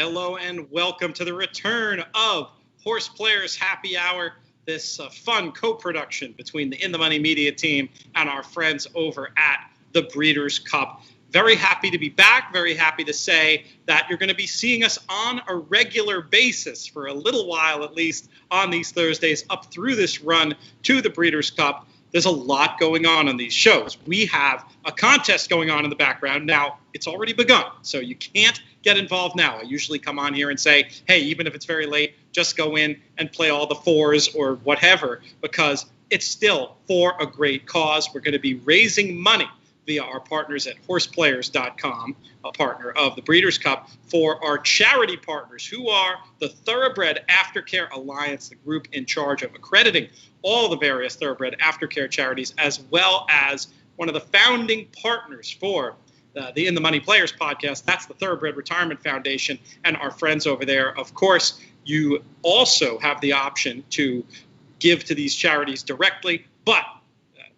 Hello and welcome to the return of Horseplayers Happy Hour, this fun co-production between the In the Money Media team and our friends over at the Breeders' Cup. Very happy to be back, very happy to say that you're going to be seeing us on a regular basis for a little while at least on these Thursdays up through this run to the Breeders' Cup. There's a lot going on these shows. We have a contest going on in the background. Now, it's already begun, so you can't get involved now. I usually come on here and say, hey, even if it's very late, just go in and play all the fours or whatever, because it's still for a great cause. We're going to be raising money via our partners at horseplayers.com, a partner of the Breeders' Cup, for our charity partners, who are the Thoroughbred Aftercare Alliance, the group in charge of accrediting all the various thoroughbred aftercare charities, as well as one of the founding partners for the In the Money Players podcast. That's the Thoroughbred Retirement Foundation and our friends over there. Of course, you also have the option to give to these charities directly, but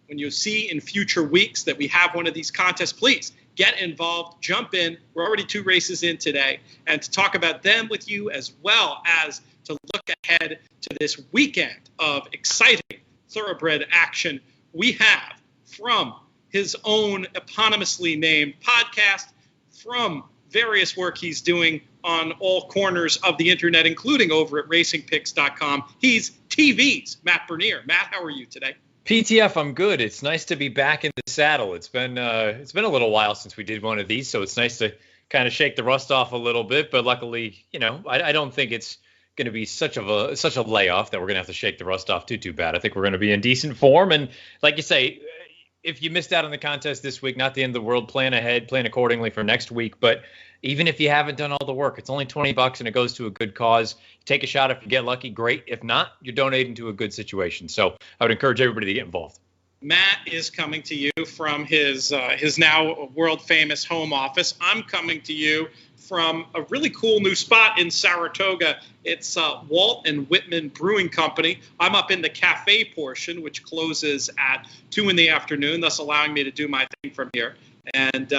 when you see in future weeks that we have one of these contests, please get involved, jump in. We're already 2 races in today. And to talk about them with you, as well as to look ahead to this weekend of exciting thoroughbred action, we have from his own eponymously named podcast, from various work he's doing on all corners of the internet, including over at racingpicks.com, he's TV's Matt Bernier. Matt, how are you today? PTF, I'm good. It's nice to be back in the saddle. It's been a little while since we did one of these, so it's nice to kind of shake the rust off a little bit. But luckily, I don't think it's going to be such a layoff that we're going to have to shake the rust off too bad. I think we're going to be in decent form. And like you say, if you missed out on the contest this week, not the end of the world. Plan ahead, plan accordingly for next week. But even if you haven't done all the work, it's only $20 and it goes to a good cause. Take a shot. If you get lucky, great. If not, you're donating to a good situation. So I would encourage everybody to get involved. Matt is coming to you from his now world famous home office. I'm coming to you from a really cool new spot in Saratoga. It's Walt and Whitman Brewing Company. I'm up in the cafe portion, which closes at 2 in the afternoon, thus allowing me to do my thing from here. And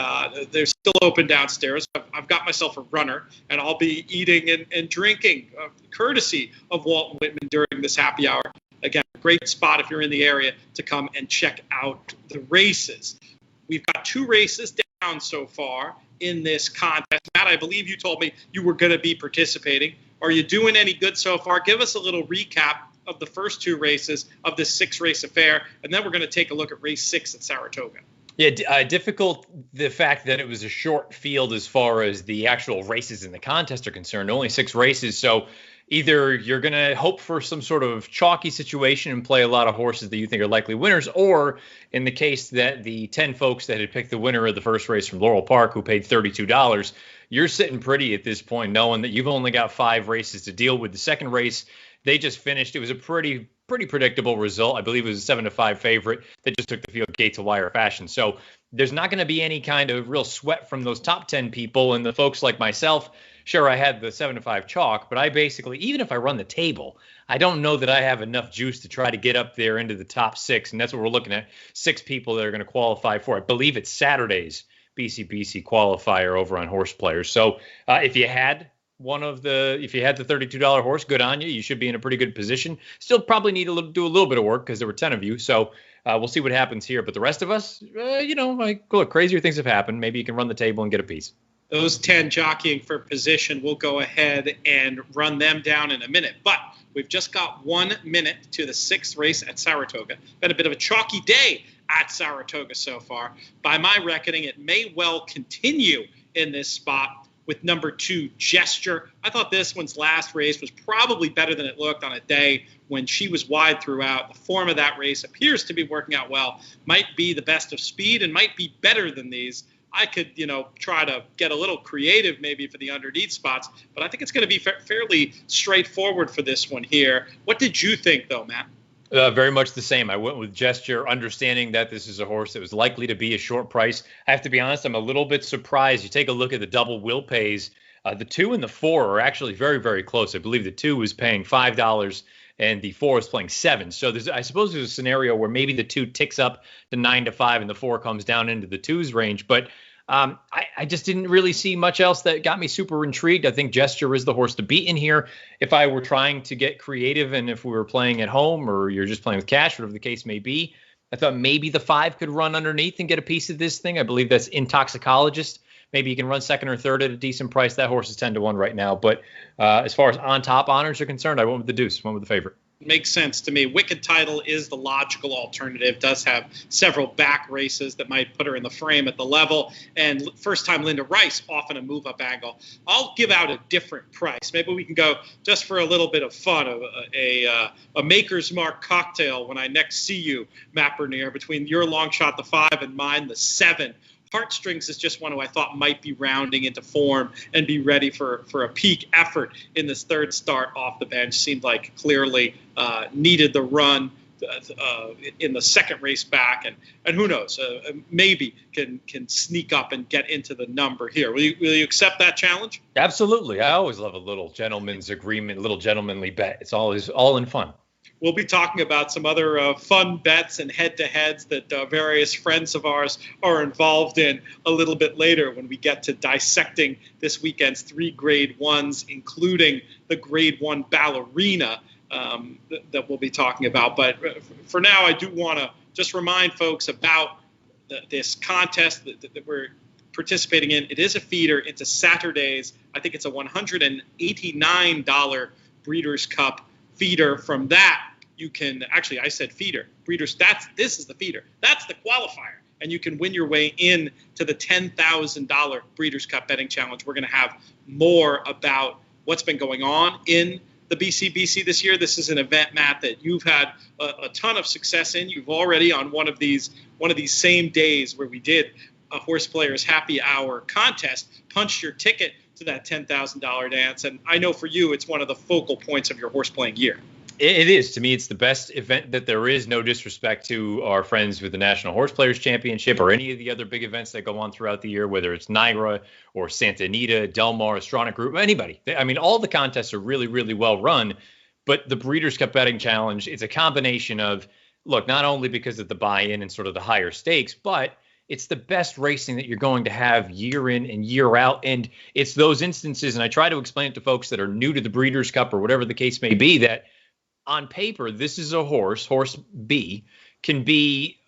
they're still open downstairs. I've got myself a runner, and I'll be eating and drinking courtesy of Walt and Whitman during this happy hour. Again, a great spot if you're in the area to come and check out the races. We've got 2 races down so far in this contest. Matt, I believe you told me you were going to be participating. Are you doing any good so far? Give us a little recap of the first 2 races of this 6-race affair, and then we're going to take a look at race 6 at Saratoga. Yeah, difficult, the fact that it was a short field as far as the actual races in the contest are concerned, only 6 races. So either you're going to hope for some sort of chalky situation and play a lot of horses that you think are likely winners, or in the case that the 10 folks that had picked the winner of the first race from Laurel Park, who paid $32, you're sitting pretty at this point knowing that you've only got 5 races to deal with. The second race, they just finished. It was a pretty predictable result. I believe it was a 7-5 favorite that just took the field gate to wire fashion. So there's not going to be any kind of real sweat from those top 10 people. And the folks like myself, sure, I had the 7-5 chalk, but I basically, even if I run the table, I don't know that I have enough juice to try to get up there into the top 6. And that's what we're looking at, 6 people that are going to qualify for. I believe it's Saturday's BCBC qualifier over on Horseplayers. So if you had the $32 horse, good on you. You should be in a pretty good position. Still probably need to do a little bit of work because there were 10 of you. So we'll see what happens here. But the rest of us, look, crazier things have happened. Maybe you can run the table and get a piece. Those 10 jockeying for position, we'll go ahead and run them down in a minute. But we've just got 1 minute to the 6th race at Saratoga. Been a bit of a chalky day at Saratoga so far. By my reckoning, it may well continue in this spot with number 2, Gesture. I thought this one's last race was probably better than it looked on a day when she was wide throughout. The form of that race appears to be working out well. Might be the best of speed and might be better than these. I could, try to get a little creative maybe for the underneath spots, but I think it's going to be fairly straightforward for this one here. What did you think, though, Matt? Very much the same. I went with Gesture, understanding that this is a horse that was likely to be a short price. I have to be honest, I'm a little bit surprised. You take a look at the double will pays. The 2 and the 4 are actually very, very close. I believe the 2 was paying $5 and the 4 is playing 7. So I suppose there's a scenario where maybe the 2 ticks up to 9 to 5 and the 4 comes down into the 2's range. But I just didn't really see much else that got me super intrigued. I think Gesture is the horse to beat in here. If I were trying to get creative and if we were playing at home or you're just playing with cash, whatever the case may be, I thought maybe the 5 could run underneath and get a piece of this thing. I believe that's Intoxicologist. Maybe you can run second or third at a decent price. That horse is 10-1 right now. But as far as on top honors are concerned, I went with the deuce, went with the favorite. Makes sense to me. Wicked Title is the logical alternative. Does have several back races that might put her in the frame at the level. And first time Linda Rice, often a move up angle. I'll give out a different price. Maybe we can go just for a little bit of fun, a Maker's Mark cocktail when I next see you, Matt Bernier, between your long shot, the 5, and mine, the 7. Heartstrings is just one who I thought might be rounding into form and be ready for a peak effort in this third start off the bench. Seemed like clearly needed the run in the second race back, and who knows, maybe can sneak up and get into the number here. Will you accept that challenge? Absolutely. I always love a little gentleman's agreement, a little gentlemanly bet. It's always all in fun. We'll be talking about some other fun bets and head-to-heads that various friends of ours are involved in a little bit later when we get to dissecting this weekend's 3 Grade 1s, including the Grade 1 Ballerina that we'll be talking about. But for now, I do want to just remind folks about this contest that we're participating in. It is a feeder. It's a Saturdays. I think it's a $189 Breeders' Cup feeder. From that, you can actually, I said feeder. Breeders, this is the feeder. That's the qualifier. And you can win your way in to the $10,000 Breeders' Cup betting challenge. We're going to have more about what's been going on in the BCBC this year. This is an event, Matt, that you've had a ton of success in. You've already on one of these same days where we did a Horseplayers Happy Hour contest, punched your ticket to that $10,000 dance. And I know for you, it's one of the focal points of your horse playing year. It is. To me, it's the best event that there is. No disrespect to our friends with the National Horse Players Championship or any of the other big events that go on throughout the year, whether it's NYRA or Santa Anita, Del Mar, Astronic Group, anybody. I mean, all the contests are really, really well run. But the Breeders' Cup Betting Challenge, it's a combination of, look, not only because of the buy-in and sort of the higher stakes, but it's the best racing that you're going to have year in and year out. And it's those instances, and I try to explain it to folks that are new to the Breeders' Cup or whatever the case may be, that on paper, this is a horse B, can be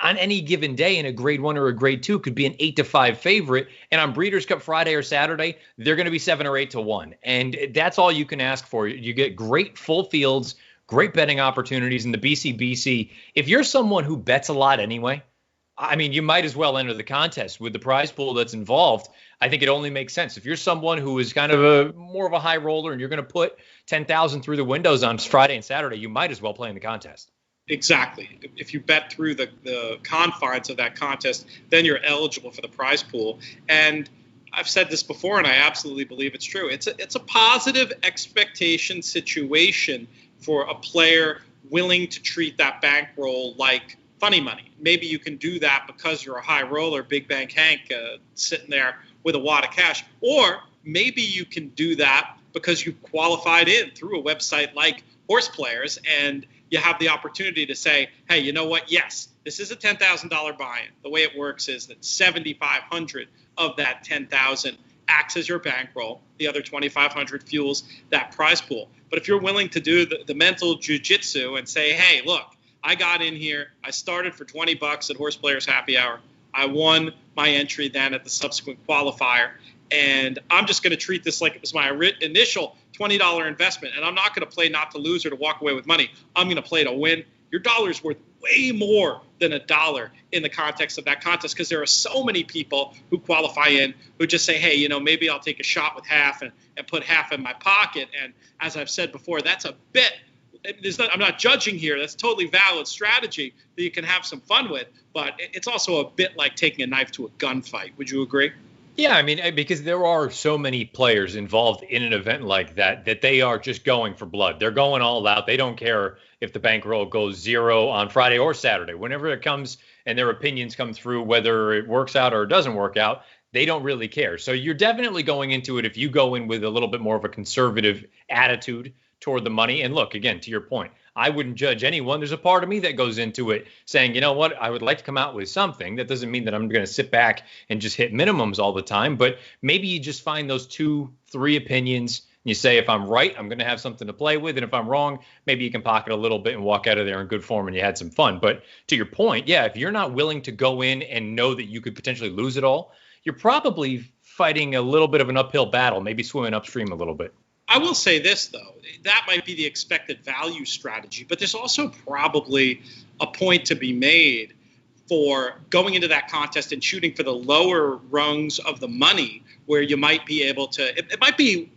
on any given day in a Grade 1 or a Grade 2, could be an 8-5 favorite. And on Breeders' Cup Friday or Saturday, they're going to be 7 or 8-1. And that's all you can ask for. You get great full fields, great betting opportunities in the BCBC. If you're someone who bets a lot anyway, I mean, you might as well enter the contest with the prize pool that's involved. I think it only makes sense. If you're someone who is kind of more of a high roller and you're going to put 10,000 through the windows on Friday and Saturday, you might as well play in the contest. Exactly. If you bet through the confines of that contest, then you're eligible for the prize pool. And I've said this before, and I absolutely believe it's true. It's a positive expectation situation for a player willing to treat that bankroll like funny money. Maybe you can do that because you're a high roller, Big Bank Hank, sitting there with a wad of cash. Or maybe you can do that because you qualified in through a website like Horseplayers, and you have the opportunity to say, hey, you know what? Yes, this is a $10,000 buy-in. The way it works is that $7,500 of that $10,000 acts as your bankroll. The other $2,500 fuels that prize pool. But if you're willing to do the mental jujitsu and say, hey, look, I got in here. I started for $20 at Horseplayers Happy Hour. I won my entry then at the subsequent qualifier. And I'm just going to treat this like it was my initial $20 investment. And I'm not going to play not to lose or to walk away with money. I'm going to play to win. Your dollar's worth way more than $1 in the context of that contest, because there are so many people who qualify in who just say, hey, maybe I'll take a shot with half and put half in my pocket. And as I've said before, that's a bit. I'm not judging here. That's a totally valid strategy that you can have some fun with, but it's also a bit like taking a knife to a gunfight. Would you agree? Yeah, I mean, because there are so many players involved in an event like that they are just going for blood. They're going all out. They don't care if the bankroll goes zero on Friday or Saturday. Whenever it comes and their opinions come through, whether it works out or it doesn't work out, they don't really care. So you're definitely going into it if you go in with a little bit more of a conservative attitude toward the money. And look, again, to your point, I wouldn't judge anyone. There's a part of me that goes into it saying, you know what, I would like to come out with something. That doesn't mean that I'm going to sit back and just hit minimums all the time, but maybe you just find those 2-3 opinions. You say, if I'm right, I'm going to have something to play with. And if I'm wrong, maybe you can pocket a little bit and walk out of there in good form and you had some fun. But to your point, yeah, if you're not willing to go in and know that you could potentially lose it all, you're probably fighting a little bit of an uphill battle, maybe swimming upstream a little bit. I will say this, though. That might be the expected value strategy, but there's also probably a point to be made for going into that contest and shooting for the lower rungs of the money where you might be able to, it might be,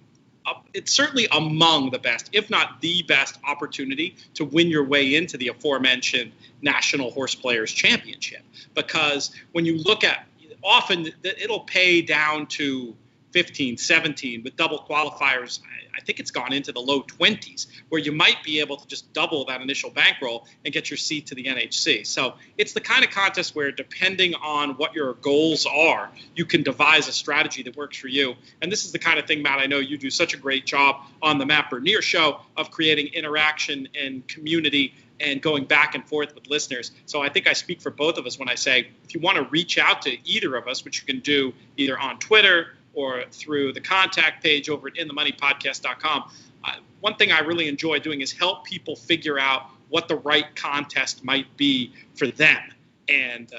it's certainly among the best, if not the best opportunity to win your way into the aforementioned National Horse Players Championship. Because when you look at, often it'll pay down to 15, 17 with double qualifiers. I think it's gone into the low 20s where you might be able to just double that initial bankroll and get your seat to the NHC. So it's the kind of contest where, depending on what your goals are, you can devise a strategy that works for you. And this is the kind of thing, Matt, I know you do such a great job on the Matt Bernier show of creating interaction and community and going back and forth with listeners. So I think I speak for both of us when I say, if you want to reach out to either of us, which you can do either on Twitter or through the contact page over at inthemoneypodcast.com. One thing I really enjoy doing is help people figure out what the right contest might be for them. And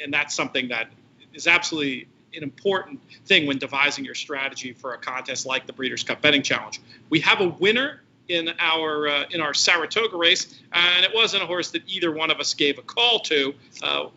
that's something that is absolutely an important thing when devising your strategy for a contest like the Breeders' Cup Betting Challenge. We have a winner in our Saratoga race, and it wasn't a horse that either one of us gave a call to.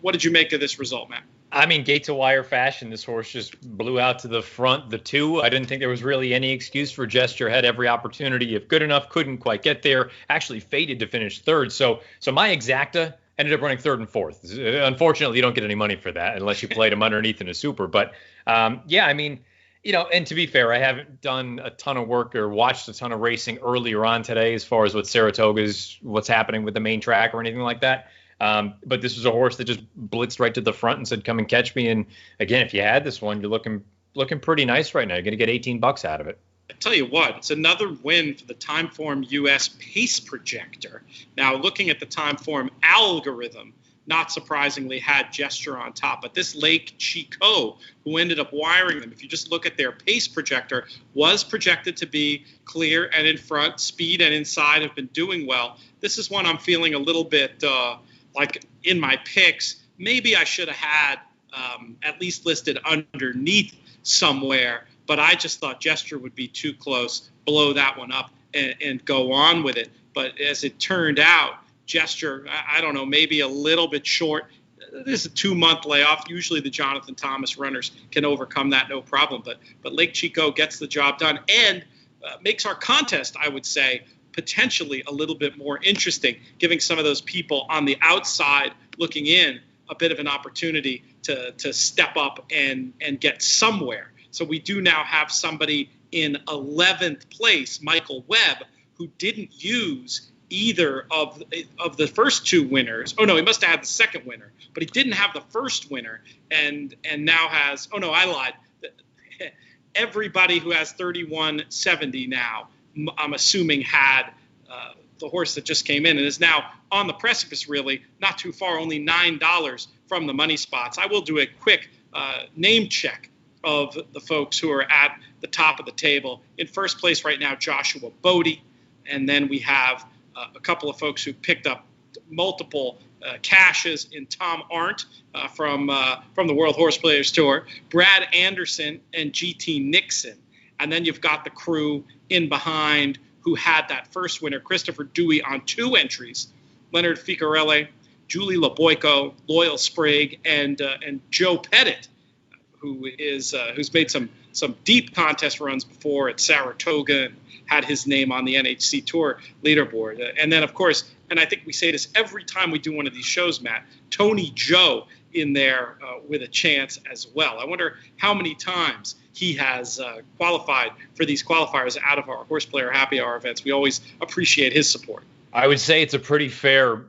What did you make of this result, Matt? I mean, gate to wire fashion, this horse just blew out to the front. The 2, I didn't think there was really any excuse for Gesture. Had every opportunity, if good enough, couldn't quite get there. Actually faded to finish 3rd. So my exacta ended up running 3rd and 4th. Unfortunately, you don't get any money for that unless you played him underneath in a super. But yeah, I mean, you know, and to be fair, I haven't done a ton of work or watched a ton of racing earlier on today as far as what's happening with the main track or anything like that. But this was a horse that just blitzed right to the front and said, come and catch me. And again, if you had this one, you're looking pretty nice right now. You're going to get $18 out of it. I tell you what, it's another win for the Timeform US Pace Projector. Now, looking at the Timeform algorithm, not surprisingly had Gesture on top, but this Lake Chico, who ended up wiring them, if you just look at their pace projector, was projected to be clear and in front. Speed and inside have been doing well. This is one I'm feeling a little bit like in my picks, maybe I should have had at least listed underneath somewhere, but I just thought Gesture would be too close, blow that one up and go on with it. But as it turned out, Gesture, I don't know, maybe a little bit short. This is a 2-month layoff. Usually the Jonathan Thomas runners can overcome that, no problem. But Lake Chico gets the job done and makes our contest, I would say, potentially a little bit more interesting, giving some of those people on the outside looking in a bit of an opportunity to step up and get somewhere. So we do now have somebody in 11th place, Michael Webb, who didn't use either of the first 2 winners. Oh, no, he must have had the second winner, but he didn't have the first winner and now has, oh, no, I lied. Everybody who has 3170 now, I'm assuming, had the horse that just came in and is now on the precipice, really, not too far, only $9 from the money spots. I will do a quick name check of the folks who are at the top of the table. In first place right now, Joshua Bodie, and then we have a couple of folks who picked up multiple cashes in Tom Arndt from the World Horse Players Tour, Brad Anderson, and GT Nixon. And then you've got the crew in behind who had that first winner, Christopher Dewey on 2 entries, Leonard Ficarelli, Julie LeBoyko, Loyal Sprague, and Joe Pettit, who's made some deep contest runs before at Saratoga and had his name on the NHC Tour leaderboard. And then, of course, and I think we say this every time we do one of these shows, Matt, Tony Joe in there with a chance as well. I wonder how many times he has qualified for these qualifiers out of our Horseplayer Happy Hour events. We always appreciate his support. I would say it's a pretty fair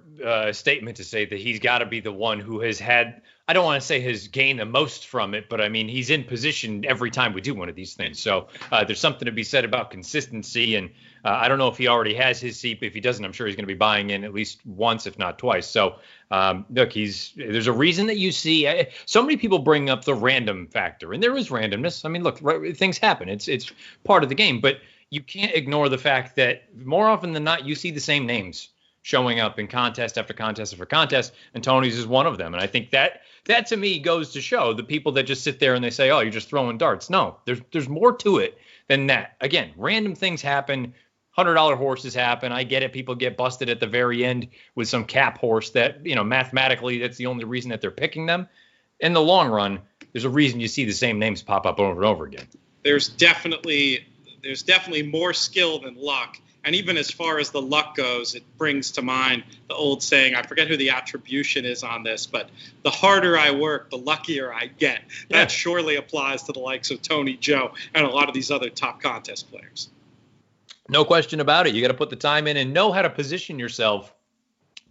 statement to say that he's got to be the one who has had I don't want to say has gained the most from it, but I mean, he's in position every time we do one of these things. So there's something to be said about consistency. And I don't know if he already has his seat, but if he doesn't, I'm sure he's going to be buying in at least once, if not twice. So look, there's a reason that you see so many people bring up the random factor, and there is randomness. I mean, look, things happen. It's part of the game, but you can't ignore the fact that more often than not, you see the same names showing up in contest after contest after contest, and Tony's is one of them. And I think that to me goes to show the people that just sit there and they say, oh, you're just throwing darts. No, there's more to it than that. Again, random things happen. $100 horses happen. I get it. People get busted at the very end with some cap horse that, mathematically, that's the only reason that they're picking them. In the long run, there's a reason you see the same names pop up over and over again. There's definitely more skill than luck. And even as far as the luck goes, it brings to mind the old saying, I forget who the attribution is on this, but the harder I work, the luckier I get. Yeah. That surely applies to the likes of Tony, Joe, and a lot of these other top contest players. No question about it. You got to put the time in and know how to position yourself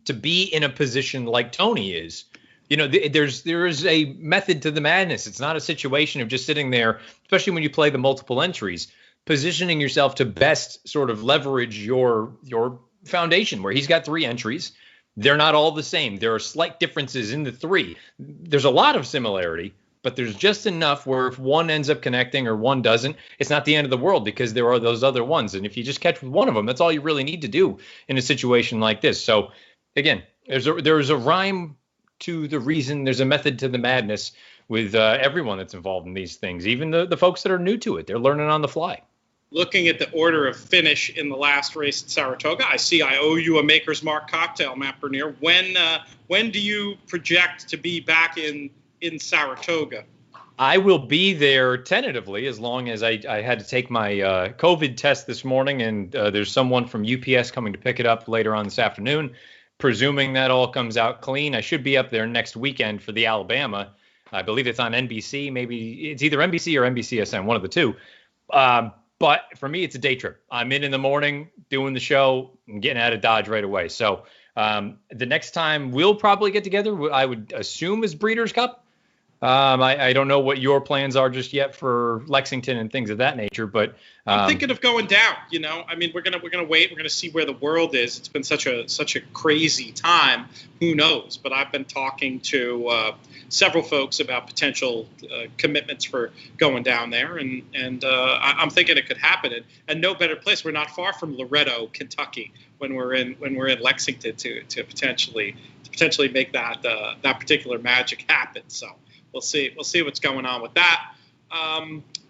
to be in a position like Tony is. There is a method to the madness. It's not a situation of just sitting there, especially when you play the multiple entries, positioning yourself to best sort of leverage your foundation, where he's got 3 entries. They're not all the same. There are slight differences in the 3. There's a lot of similarity, but there's just enough where if one ends up connecting or one doesn't, it's not the end of the world, because there are those other ones. And if you just catch with one of them, that's all you really need to do in a situation like this. So again, there's a rhyme to the reason. There's a method to the madness with everyone that's involved in these things, even the folks that are new to it. They're learning on the fly. Looking at the order of finish in the last race at Saratoga, I see I owe you a Maker's Mark cocktail, Matt Bernier. When do you project to be back in Saratoga? I will be there tentatively, as long as I had to take my COVID test this morning, and there's someone from UPS coming to pick it up later on this afternoon. Presuming that all comes out clean, I should be up there next weekend for the Alabama. I believe it's on NBC. Maybe it's either NBC or NBCSN, one of the two. But for me, it's a day trip. I'm in the morning doing the show and getting out of Dodge right away. So the next time we'll probably get together, I would assume, is Breeders' Cup. I don't know what your plans are just yet for Lexington and things of that nature, but I'm thinking of going down. I mean, we're gonna wait. We're gonna see where the world is. It's been such a crazy time. Who knows? But I've been talking to several folks about potential commitments for going down there, and I'm thinking it could happen. And no better place. We're not far from Loretto, Kentucky, when we're in Lexington to potentially make that particular magic happen. So. We'll see what's going on with that.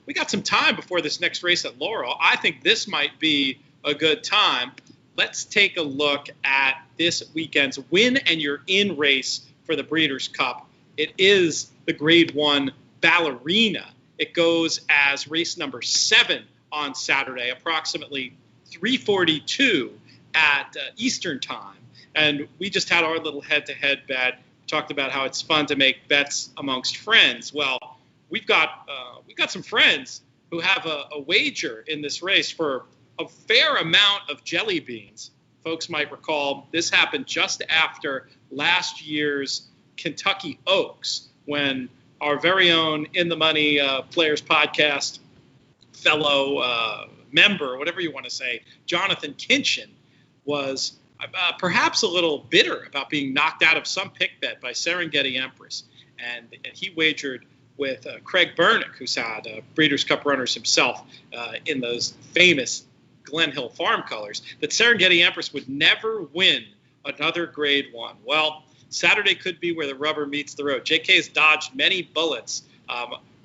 We got some time before this next race at Laurel. I think this might be a good time. Let's take a look at this weekend's win and you're in race for the Breeders' Cup. It is the Grade 1 Ballerina. It goes as race number 7 on Saturday, approximately 3:42 at Eastern time. And we just had our little head-to-head bet. Talked about how it's fun to make bets amongst friends. Well, we've got some friends who have a wager in this race for a fair amount of jelly beans. Folks might recall this happened just after last year's Kentucky Oaks, when our very own In the Money Players Podcast fellow member, whatever you want to say, Jonathan Kinchin, was perhaps a little bitter about being knocked out of some pick bet by Serengeti Empress. And he wagered with Craig Bernick, who's had Breeders' Cup runners himself in those famous Glen Hill Farm colors, that Serengeti Empress would never win another Grade 1. Well, Saturday could be where the rubber meets the road. JK has dodged many bullets,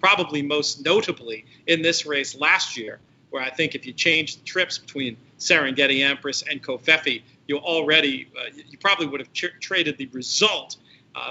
probably most notably in this race last year, where I think if you change the trips between Serengeti Empress and Kofefi, you probably would have traded the result.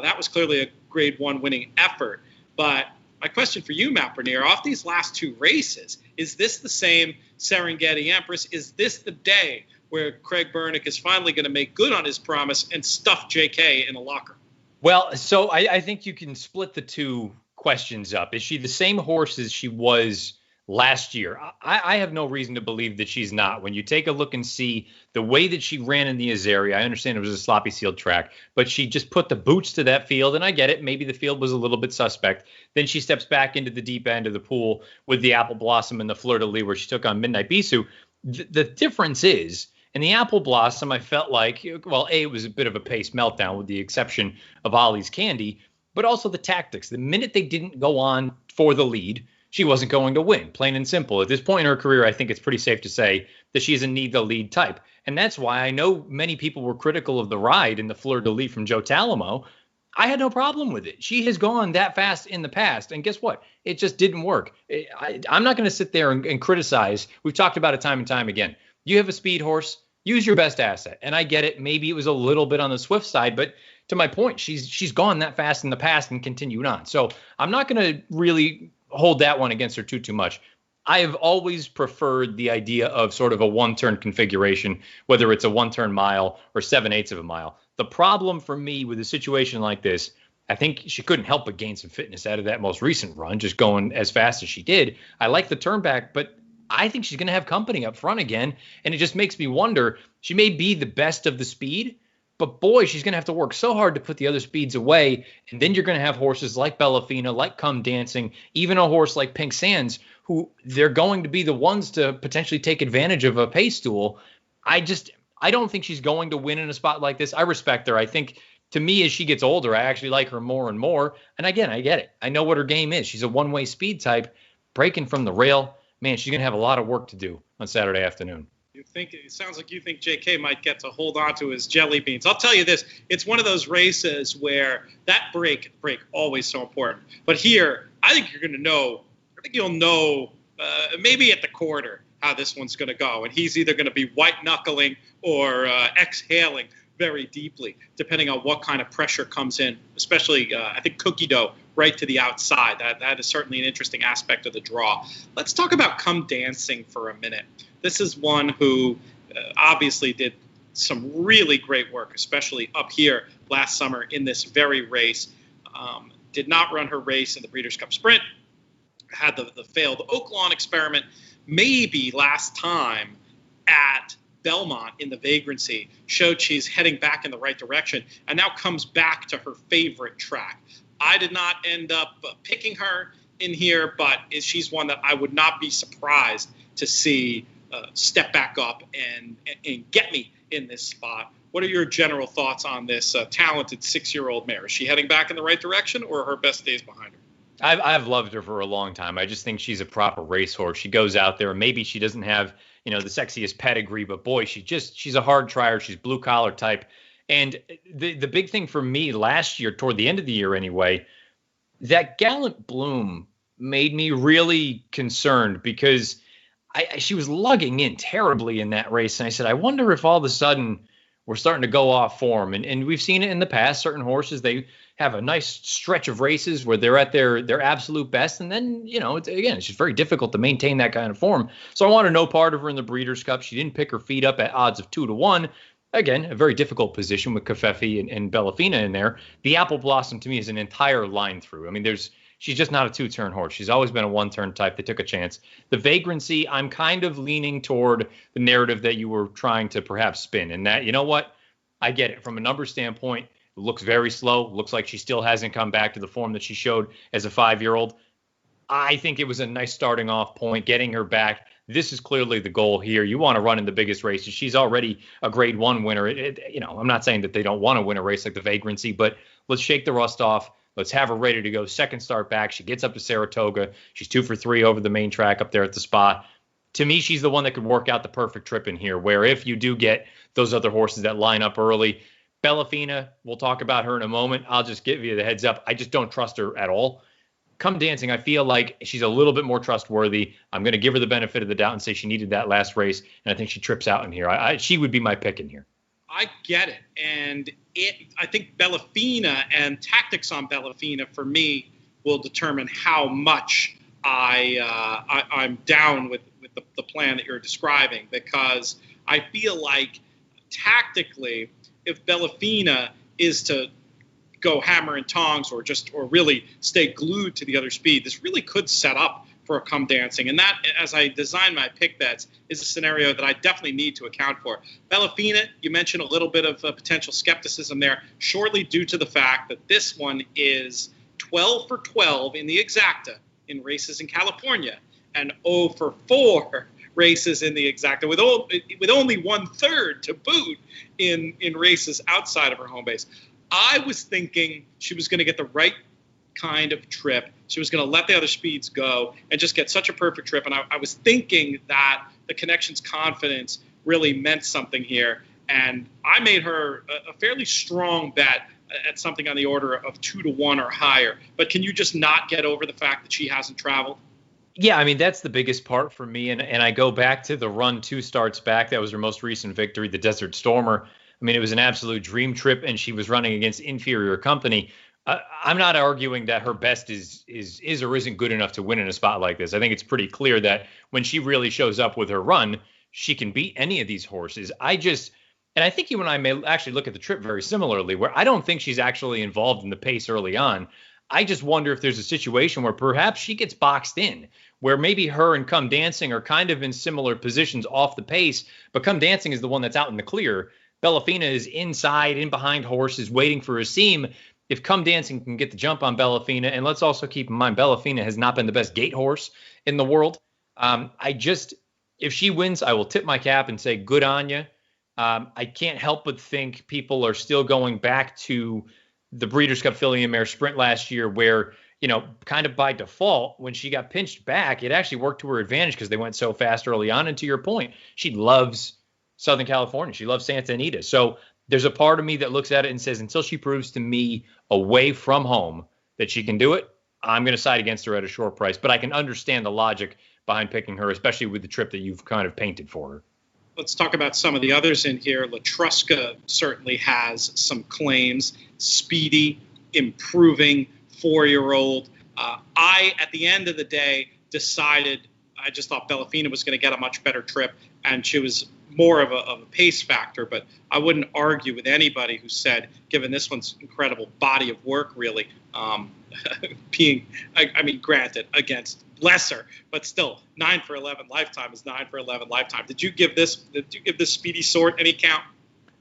That was clearly a Grade 1 winning effort. But my question for you, Matt Bernier, off these last 2 races, is this the same Serengeti Empress? Is this the day where Craig Bernick is finally going to make good on his promise and stuff JK in a locker? Well, so I think you can split the 2 questions up. Is she the same horse as she was last year. I have no reason to believe that she's not. When you take a look and see the way that she ran in the Azaria, I understand it was a sloppy sealed track, but she just put the boots to that field, and I get it. Maybe the field was a little bit suspect. Then she steps back into the deep end of the pool with the Apple Blossom and the Fleur de Lis where she took on Midnight Bisou. The difference is, in the Apple Blossom, I felt like, well, it was a bit of a pace meltdown with the exception of Ollie's Candy, but also the tactics. The minute they didn't go on for the lead, she wasn't going to win, plain and simple. At this point in her career, I think it's pretty safe to say that she is a need-the-lead type. And that's why I know many people were critical of the ride in the Fleur de Lis from Joe Talamo. I had no problem with it. She has gone that fast in the past. And guess what? It just didn't work. I'm not going to sit there and criticize. We've talked about it time and time again. You have a speed horse, use your best asset. And I get it. Maybe it was a little bit on the swift side, but to my point, she's gone that fast in the past and continued on. So I'm not going to really hold that one against her too much. I have always preferred the idea of sort of a one-turn configuration, whether it's a one-turn mile or 7/8 of a mile. The problem for me with a situation like this, I think she couldn't help but gain some fitness out of that most recent run, just going as fast as she did. I like the turn back, but I think she's going to have company up front again, and it just makes me wonder, she may be the best of the speed, but boy, she's going to have to work so hard to put the other speeds away. And then you're going to have horses like Bellafina, like Come Dancing, even a horse like Pink Sands, who they're going to be the ones to potentially take advantage of a pace stool. I don't think she's going to win in a spot like this. I respect her. I think, to me, as she gets older, I actually like her more and more. And again, I get it. I know what her game is. She's a one-way speed type. Breaking from the rail, man, she's going to have a lot of work to do on Saturday afternoon. It sounds like you think JK might get to hold on to his jelly beans. I'll tell you this, it's one of those races where that break always so important. But here, I think you'll know maybe at the quarter how this one's going to go. And he's either going to be white knuckling or exhaling very deeply, depending on what kind of pressure comes in, especially I think cookie dough right to the outside. That is certainly an interesting aspect of the draw. Let's talk about Come Dancing for a minute. This is one who obviously did some really great work, especially up here last summer in this very race. Did not run her race in the Breeders' Cup Sprint. Had the failed Oaklawn experiment. Maybe last time at Belmont in the Vagrancy showed she's heading back in the right direction and now comes back to her favorite track. I did not end up picking her in here, but she's one that I would not be surprised to see step back up and get me in this spot. What are your general thoughts on this talented 6-year-old mare? Is she heading back in the right direction, or are her best days behind her? I've loved her for a long time. I just think she's a proper racehorse. She goes out there, and maybe she doesn't have, the sexiest pedigree, but boy, she's a hard trier. She's blue collar type. And the big thing for me last year, toward the end of the year anyway, that Gallant Bloom made me really concerned because she was lugging in terribly in that race. And I said, I wonder if all of a sudden we're starting to go off form. And we've seen it in the past. Certain horses, they have a nice stretch of races where they're at their absolute best. And then, it's just very difficult to maintain that kind of form. So I wanted no part of her in the Breeders' Cup. She didn't pick her feet up at odds of 2-1. Again, a very difficult position with Covfefe and Bellafina in there. The Apple Blossom, to me, is an entire line through. I mean, she's just not a two-turn horse. She's always been a one-turn type. They took a chance. The Vagrancy, I'm kind of leaning toward the narrative that you were trying to perhaps spin. And that, you know what? I get it. From a number standpoint, it looks very slow. Looks like she still hasn't come back to the form that she showed as a 5-year-old. I think it was a nice starting off point, getting her back. This is clearly the goal here. You want to run in the biggest races. She's already a Grade 1 winner. I'm not saying that they don't want to win a race like the Vagrancy, but let's shake the rust off. Let's have her ready to go. Second start back. She gets up to Saratoga. She's 2 for 3 over the main track up there at the Spa. To me, she's the one that could work out the perfect trip in here, where if you do get those other horses that line up early, Bellafina, we'll talk about her in a moment. I'll just give you the heads up. I just don't trust her at all. Come Dancing, I feel like she's a little bit more trustworthy. I'm going to give her the benefit of the doubt and say she needed that last race, and I think she trips out in here. She would be my pick in here. I get it. And I think Bellafina and tactics on Bellafina, for me, will determine how much I'm down with the plan that you're describing, because I feel like tactically, if Bellafina is to go hammer and tongs or really stay glued to the other speed, this really could set up for a come dancing. And that, as I design my pick bets, is a scenario that I definitely need to account for. Ballerina, you mentioned a little bit of potential skepticism there, shortly due to the fact that this one is 12 for 12 in the exacta in races in California and 0 for 4 races in the exacta with only 1/3 to boot in races outside of her home base. I was thinking she was going to get the right kind of trip. She was going to let the other speeds go and just get such a perfect trip. And I was thinking that the Connection's confidence really meant something here. And I made her a fairly strong bet at something on the order of 2-1 or higher. But can you just not get over the fact that she hasn't traveled? Yeah, I mean, that's the biggest part for me. And I go back to the run 2 starts back. That was her most recent victory, the Desert Stormer. I mean, it was an absolute dream trip, and she was running against inferior company. I'm not arguing that her best is or isn't good enough to win in a spot like this. I think it's pretty clear that when she really shows up with her run, she can beat any of these horses. And I think you and I may actually look at the trip very similarly, where I don't think she's actually involved in the pace early on. I just wonder if there's a situation where perhaps she gets boxed in, where maybe her and Come Dancing are kind of in similar positions off the pace, but Come Dancing is the one that's out in the clear. Ballerina is inside, in behind horses, waiting for a seam. If Come Dancing can get the jump on Ballerina, and let's also keep in mind, Ballerina has not been the best gate horse in the world. If she wins, I will tip my cap and say, good on you. I can't help but think people are still going back to the Breeders' Cup Filly and Mare Sprint last year, where, kind of by default, when she got pinched back, it actually worked to her advantage because they went so fast early on. And to your point, she loves Southern California. She loves Santa Anita. So there's a part of me that looks at it and says, until she proves to me away from home that she can do it, I'm going to side against her at a short price. But I can understand the logic behind picking her, especially with the trip that you've kind of painted for her. Let's talk about some of the others in here. Latruska certainly has some claims. Speedy, improving, 4-year-old. At the end of the day, decided I just thought Ballerina was going to get a much better trip, and she was more of a pace factor. But I wouldn't argue with anybody who said, given this one's incredible body of work, really, granted, against lesser, but still 9 for 11 lifetime is 9 for 11 lifetime. Did you give this Speedy sort any count?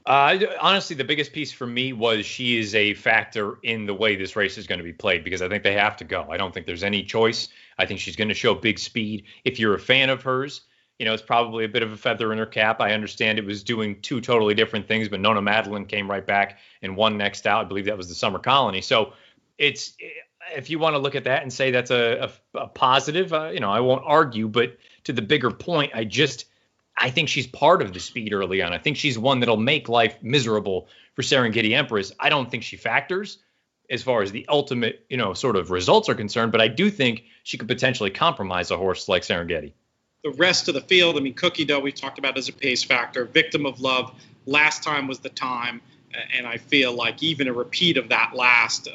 Honestly, the biggest piece for me was she is a factor in the way this race is going to be played, because I think they have to go. I don't think there's any choice. I think she's going to show big speed. If you're a fan of hers, it's probably a bit of a feather in her cap. I understand it was doing 2 totally different things, but Nona Madeline came right back and won next out. I believe that was the Summer Colony. So if you want to look at that and say that's a positive, I won't argue. But to the bigger point, I think she's part of the speed early on. I think she's one that'll make life miserable for Serengeti Empress. I don't think she factors as far as the ultimate, sort of results are concerned, but I do think she could potentially compromise a horse like Serengeti. The rest of the field, Cookie Dough, we talked about as a pace factor. Victim of Love, last time was the time, and I feel like even a repeat of that last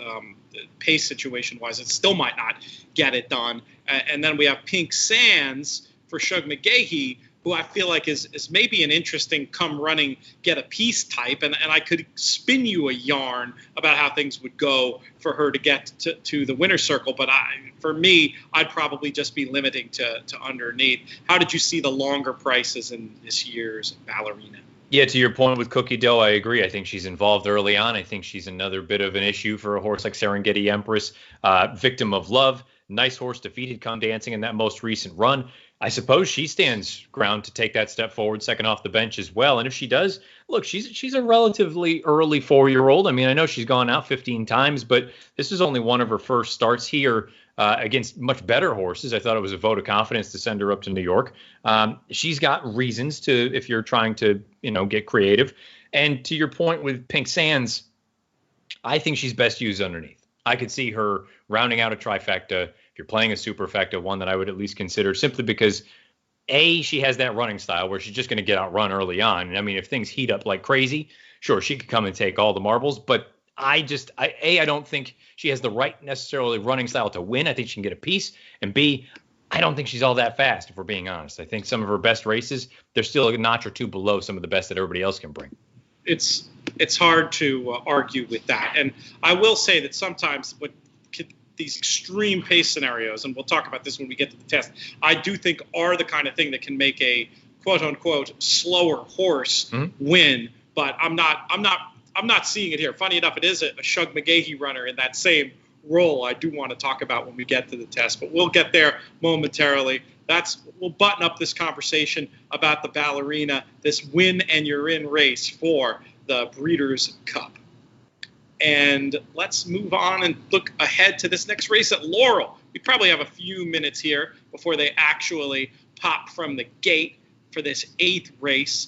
pace situation-wise, it still might not get it done. And then we have Pink Sands for Shug McGahee, who I feel like is maybe an interesting come running, get a piece type. And I could spin you a yarn about how things would go for her to get to the winner's circle. But for me, I'd probably just be limiting to underneath. How did you see the longer prices in this year's Ballerina? Yeah, to your point with Cookie Dough, I agree. I think she's involved early on. I think she's another bit of an issue for a horse like Serengeti Empress. Victim of Love, nice horse, defeated Come Dancing in that most recent run. I suppose she stands ground to take that step forward, second off the bench as well. And if she does, look, she's a relatively early 4-year-old. I know she's gone out 15 times, but this is only one of her first starts here against much better horses. I thought it was a vote of confidence to send her up to New York. She's got reasons to, if you're trying to, get creative. And to your point with Pink Sands, I think she's best used underneath. I could see her rounding out a trifecta. If you're playing a superfecta, one that I would at least consider, simply because she has that running style where she's just going to get outrun early on. And if things heat up like crazy, sure, she could come and take all the marbles. But I don't think she has the right necessarily running style to win. I think she can get a piece. And B, I don't think she's all that fast, if we're being honest. I think some of her best races, they're still a notch or two below some of the best that everybody else can bring. It's hard to argue with that. And I will say that sometimes what these extreme pace scenarios, and we'll talk about this when we get to the test, I do think are the kind of thing that can make a quote unquote slower horse win. But I'm not seeing it here. Funny enough, it is a Shug McGahee runner in that same role I do want to talk about when we get to the test, but we'll get there momentarily. We'll button up this conversation about the Ballerina, this win and you're in race for the Breeders' Cup. And let's move on and look ahead to this next race at Laurel. We probably have a few minutes here before they actually pop from the gate for this 8th race.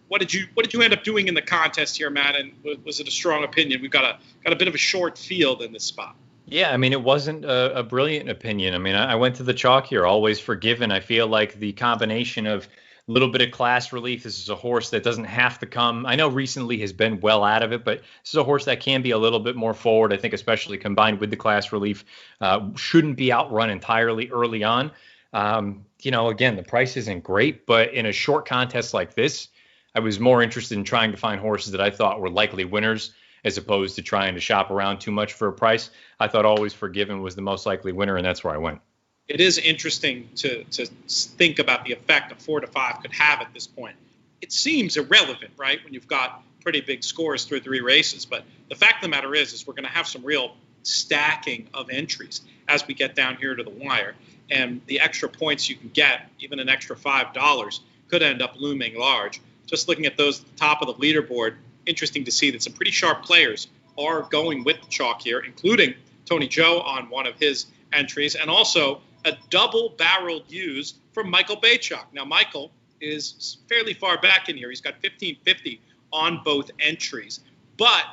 What did you end up doing in the contest here, Matt? And was it a strong opinion? We've got a bit of a short field in this spot. Yeah, I mean, it wasn't a brilliant opinion. I mean, I went to the chalk here, always forgiven. I feel like the combination of a little bit of class relief. This is a horse that doesn't have to come. I know recently has been well out of it, but this is a horse that can be a little bit more forward. I think especially combined with the class relief, shouldn't be outrun entirely early on. Again, the price isn't great, but in a short contest like this, I was more interested in trying to find horses that I thought were likely winners as opposed to trying to shop around too much for a price. I thought Always Forgiven was the most likely winner, and that's where I went. It is interesting to think about the effect a 4 to 5 could have at this point. It seems irrelevant, right, when you've got pretty big scores through 3 races. But the fact of the matter is we're going to have some real stacking of entries as we get down here to the wire. And the extra points you can get, even an extra $5, could end up looming large. Just looking at those at the top of the leaderboard, interesting to see that some pretty sharp players are going with the chalk here, including Tony Joe on one of his entries, and also a double-barreled use from Michael Baychuk. Now, Michael is fairly far back in here. He's got 1550 on both entries. But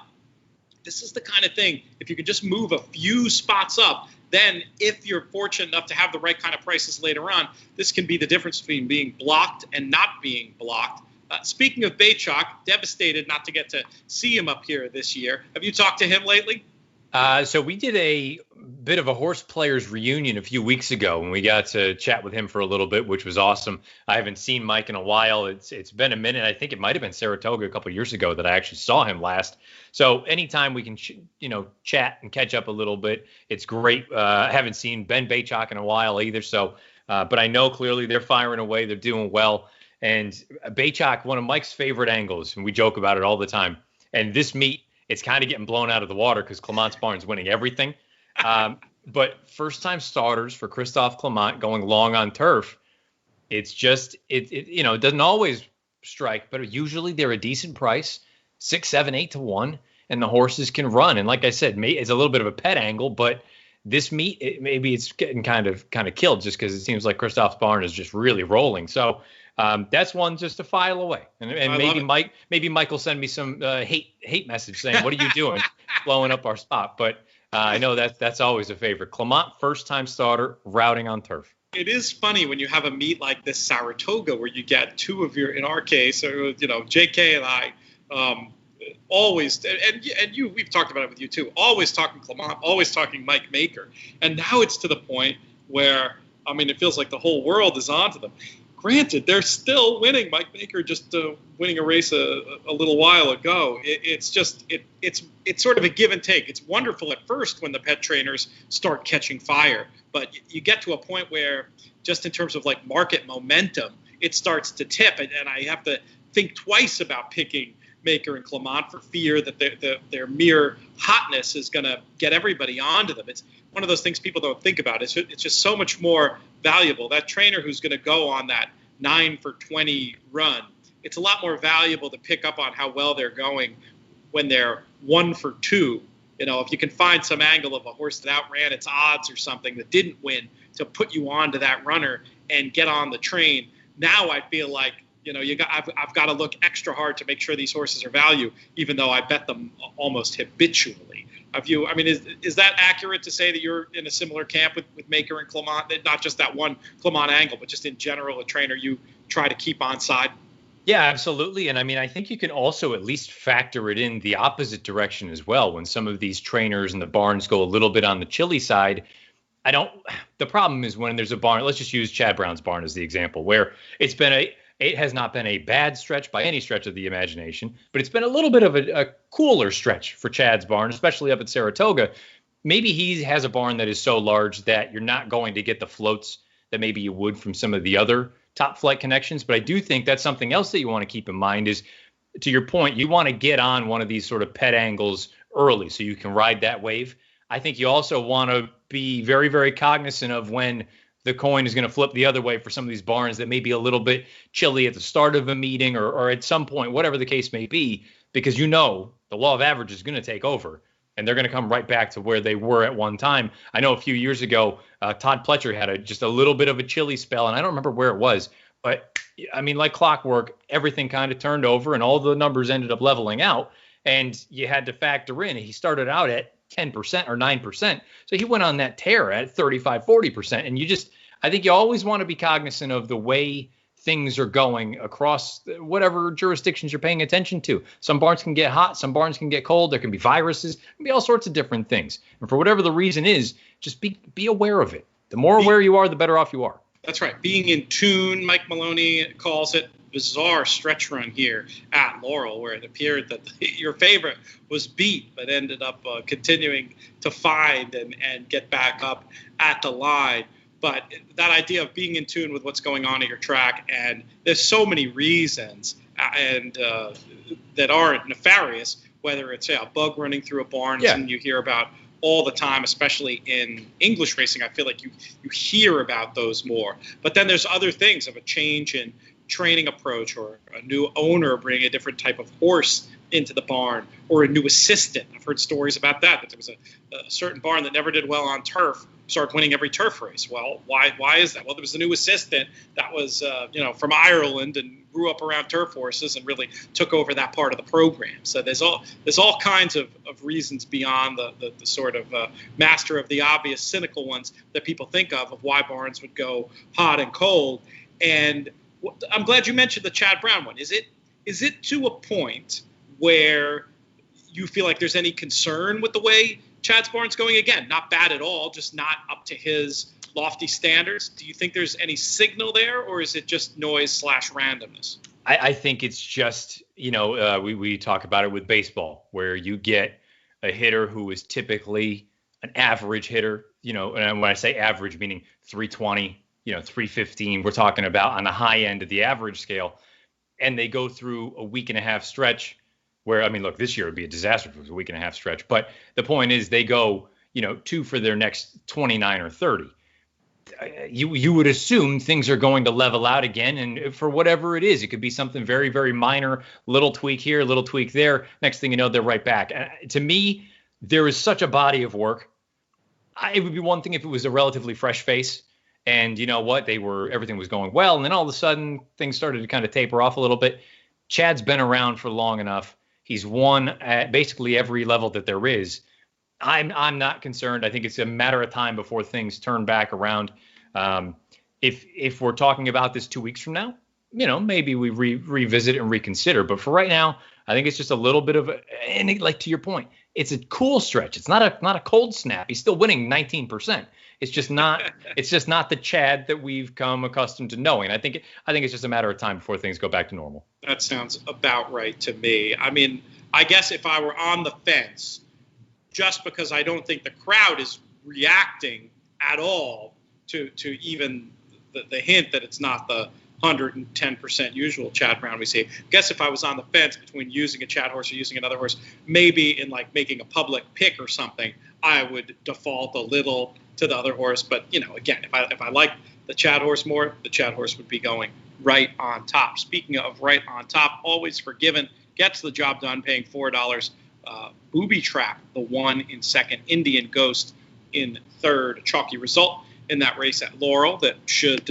this is the kind of thing, if you could just move a few spots up, then if you're fortunate enough to have the right kind of prices later on, this can be the difference between being blocked and not being blocked. Speaking of Baychuk, devastated not to get to see him up here this year. Have you talked to him lately? So we did a bit of a Horseplayers reunion a few weeks ago, and we got to chat with him for a little bit, which was awesome. I haven't seen Mike in a while. It's been a minute. I think it might have been Saratoga a couple of years ago that I actually saw him last. So anytime we can, chat and catch up a little bit, it's great. I haven't seen Ben Baychuk in a while either. So, but I know clearly they're firing away. They're doing well. And Baychuk, one of Mike's favorite angles, and we joke about it all the time. And this meet, it's kind of getting blown out of the water because Clement's Barn's winning everything. But first-time starters for Christophe Clement going long on turf, it's just it doesn't always strike, but usually they're a decent price, 6, 7, 8 to 1, and the horses can run. And like I said, it's a little bit of a pet angle, but this meet maybe it's getting kind of killed just because it seems like Christophe Barn is just really rolling. So. That's one just a file away, and maybe Mike will send me some hate message saying, "What are you doing, blowing up our spot?" But I know that's always a favorite. Clement, first time starter, routing on turf. It is funny when you have a meet like this Saratoga where you get two of your, in our case, JK and I, always, and you, we've talked about it with you too, always talking Clement, always talking Mike Maker, and now it's to the point where it feels like the whole world is onto them. Granted, they're still winning. Mike Baker just winning a race a little while ago. It's sort of a give and take. It's wonderful at first when the pet trainers start catching fire, but you get to a point where just in terms of like market momentum, it starts to tip, and I have to think twice about picking Maker and Clement for fear that their mere hotness is going to get everybody onto them. It's one of those things people don't think about. It's just so much more valuable. That trainer who's going to go on that 9 for 20 run, it's a lot more valuable to pick up on how well they're going when they're 1 for 2. If you can find some angle of a horse that outran its odds or something that didn't win to put you onto that runner and get on the train. Now I feel like I've got to look extra hard to make sure these horses are value, even though I bet them almost habitually. Is that accurate to say that you're in a similar camp with Maker and Clement? Not just that one Clement angle, but just in general, a trainer you try to keep on side? Yeah, absolutely. And I think you can also at least factor it in the opposite direction as well. When some of these trainers and the barns go a little bit on the chilly side, the problem is when there's a barn, let's just use Chad Brown's barn as the example, where it has not been a bad stretch by any stretch of the imagination, but it's been a little bit of a cooler stretch for Chad's barn, especially up at Saratoga. maybe he has a barn that is so large that you're not going to get the floats that maybe you would from some of the other top flight connections. But I do think that's something else that you want to keep in mind is, to your point, you want to get on one of these sort of pet angles early so you can ride that wave. I think you also want to be very, very cognizant of when the coin is going to flip the other way for some of these barns that may be a little bit chilly at the start of a meeting or at some point, whatever the case may be, because the law of average is going to take over and they're going to come right back to where they were at one time. I know a few years ago, Todd Pletcher had just a little bit of a chilly spell, and I don't remember where it was, but I mean, like clockwork, everything kind of turned over and all the numbers ended up leveling out, and you had to factor in, he started out at 10% or 9%. So he went on that tear at 35, 40%. And I think you always want to be cognizant of the way things are going across whatever jurisdictions you're paying attention to. Some barns can get hot, some barns can get cold. There can be viruses, there can be all sorts of different things. And for whatever the reason is, just be aware of it. The more aware you are, the better off you are. That's right. Being in tune, Mike Maloney calls it. Bizarre stretch run here at Laurel, where it appeared that your favorite was beat, but ended up continuing to find and get back up at the line. But that idea of being in tune with what's going on at your track, and there's so many reasons and that aren't nefarious, whether it's a bug running through a barn, and you hear about all the time, especially in English racing. I feel like you hear about those more. But then there's other things of a change in training approach, or a new owner bringing a different type of horse into the barn, or a new assistant. I've heard stories about that there was a certain barn that never did well on turf started winning every turf race. Well, why is that? Well, there was a new assistant that was from Ireland and grew up around turf horses and really took over that part of the program. So there's all kinds of reasons beyond the sort of master of the obvious cynical ones that people think of why barns would go hot and cold. And I'm glad you mentioned the Chad Brown one. Is it to a point where you feel like there's any concern with the way Chad's barn's going? Again, not bad at all, just not up to his lofty standards. Do you think there's any signal there, or is it just noise / randomness? I think it's just, we talk about it with baseball, where you get a hitter who is typically an average hitter, and when I say average, meaning 320, 315, we're talking about on the high end of the average scale. And they go through a week and a half stretch where, look, this year would be a disaster if it was a week and a half stretch. But the point is they go, 2 for their next 29 or 30. You would assume things are going to level out again. And for whatever it is, it could be something very, very minor, little tweak here, little tweak there. Next thing you know, they're right back. To me, there is such a body of work. It would be one thing if it was a relatively fresh face. And you know what? Everything was going well. And then all of a sudden things started to kind of taper off a little bit. Chad's been around for long enough. He's won at basically every level that there is. I'm not concerned. I think it's a matter of time before things turn back around. If we're talking about this 2 weeks from now, maybe we revisit and reconsider. But for right now, I think it's just a little bit of and like to your point, it's a cool stretch. It's not a cold snap. He's still winning 19%. It's just not the Chad that we've come accustomed to knowing. I think it's just a matter of time before things go back to normal. That sounds about right to me. I guess if I were on the fence, just because I don't think the crowd is reacting at all to even the hint that it's not the 110% usual Chad Brown we see. I guess if I was on the fence between using a Chad horse or using another horse, maybe in like making a public pick or something, I would default a little to the other horse. But, again, if I like the Chad horse more, the Chad horse would be going right on top. Speaking of right on top, always forgiven, gets the job done, paying $4. Booby Trap, the one in second. Indian Ghost in third. A chalky result in that race at Laurel that should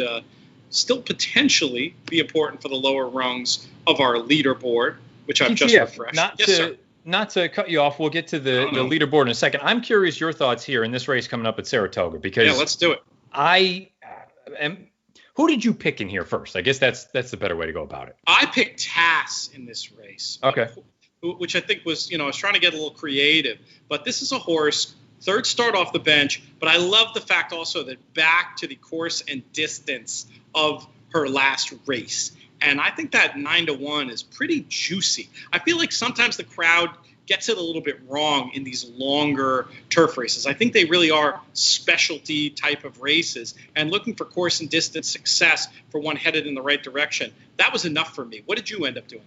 still potentially be important for the lower rungs of our leaderboard, which I've just refreshed. Not to cut you off, we'll get to the leaderboard in a second. I'm curious your thoughts here in this race coming up at Saratoga, because let's do it. Who did you pick in here first? I guess that's the better way to go about it. I picked Tass in this race. Okay. Which I think was, I was trying to get a little creative, but this is a horse, third start off the bench, but I love the fact also that back to the course and distance of her last race. And I think that 9-1 is pretty juicy. I feel like sometimes the crowd gets it a little bit wrong in these longer turf races. I think they really are specialty type of races, and looking for course and distance success for one headed in the right direction. That was enough for me. What did you end up doing?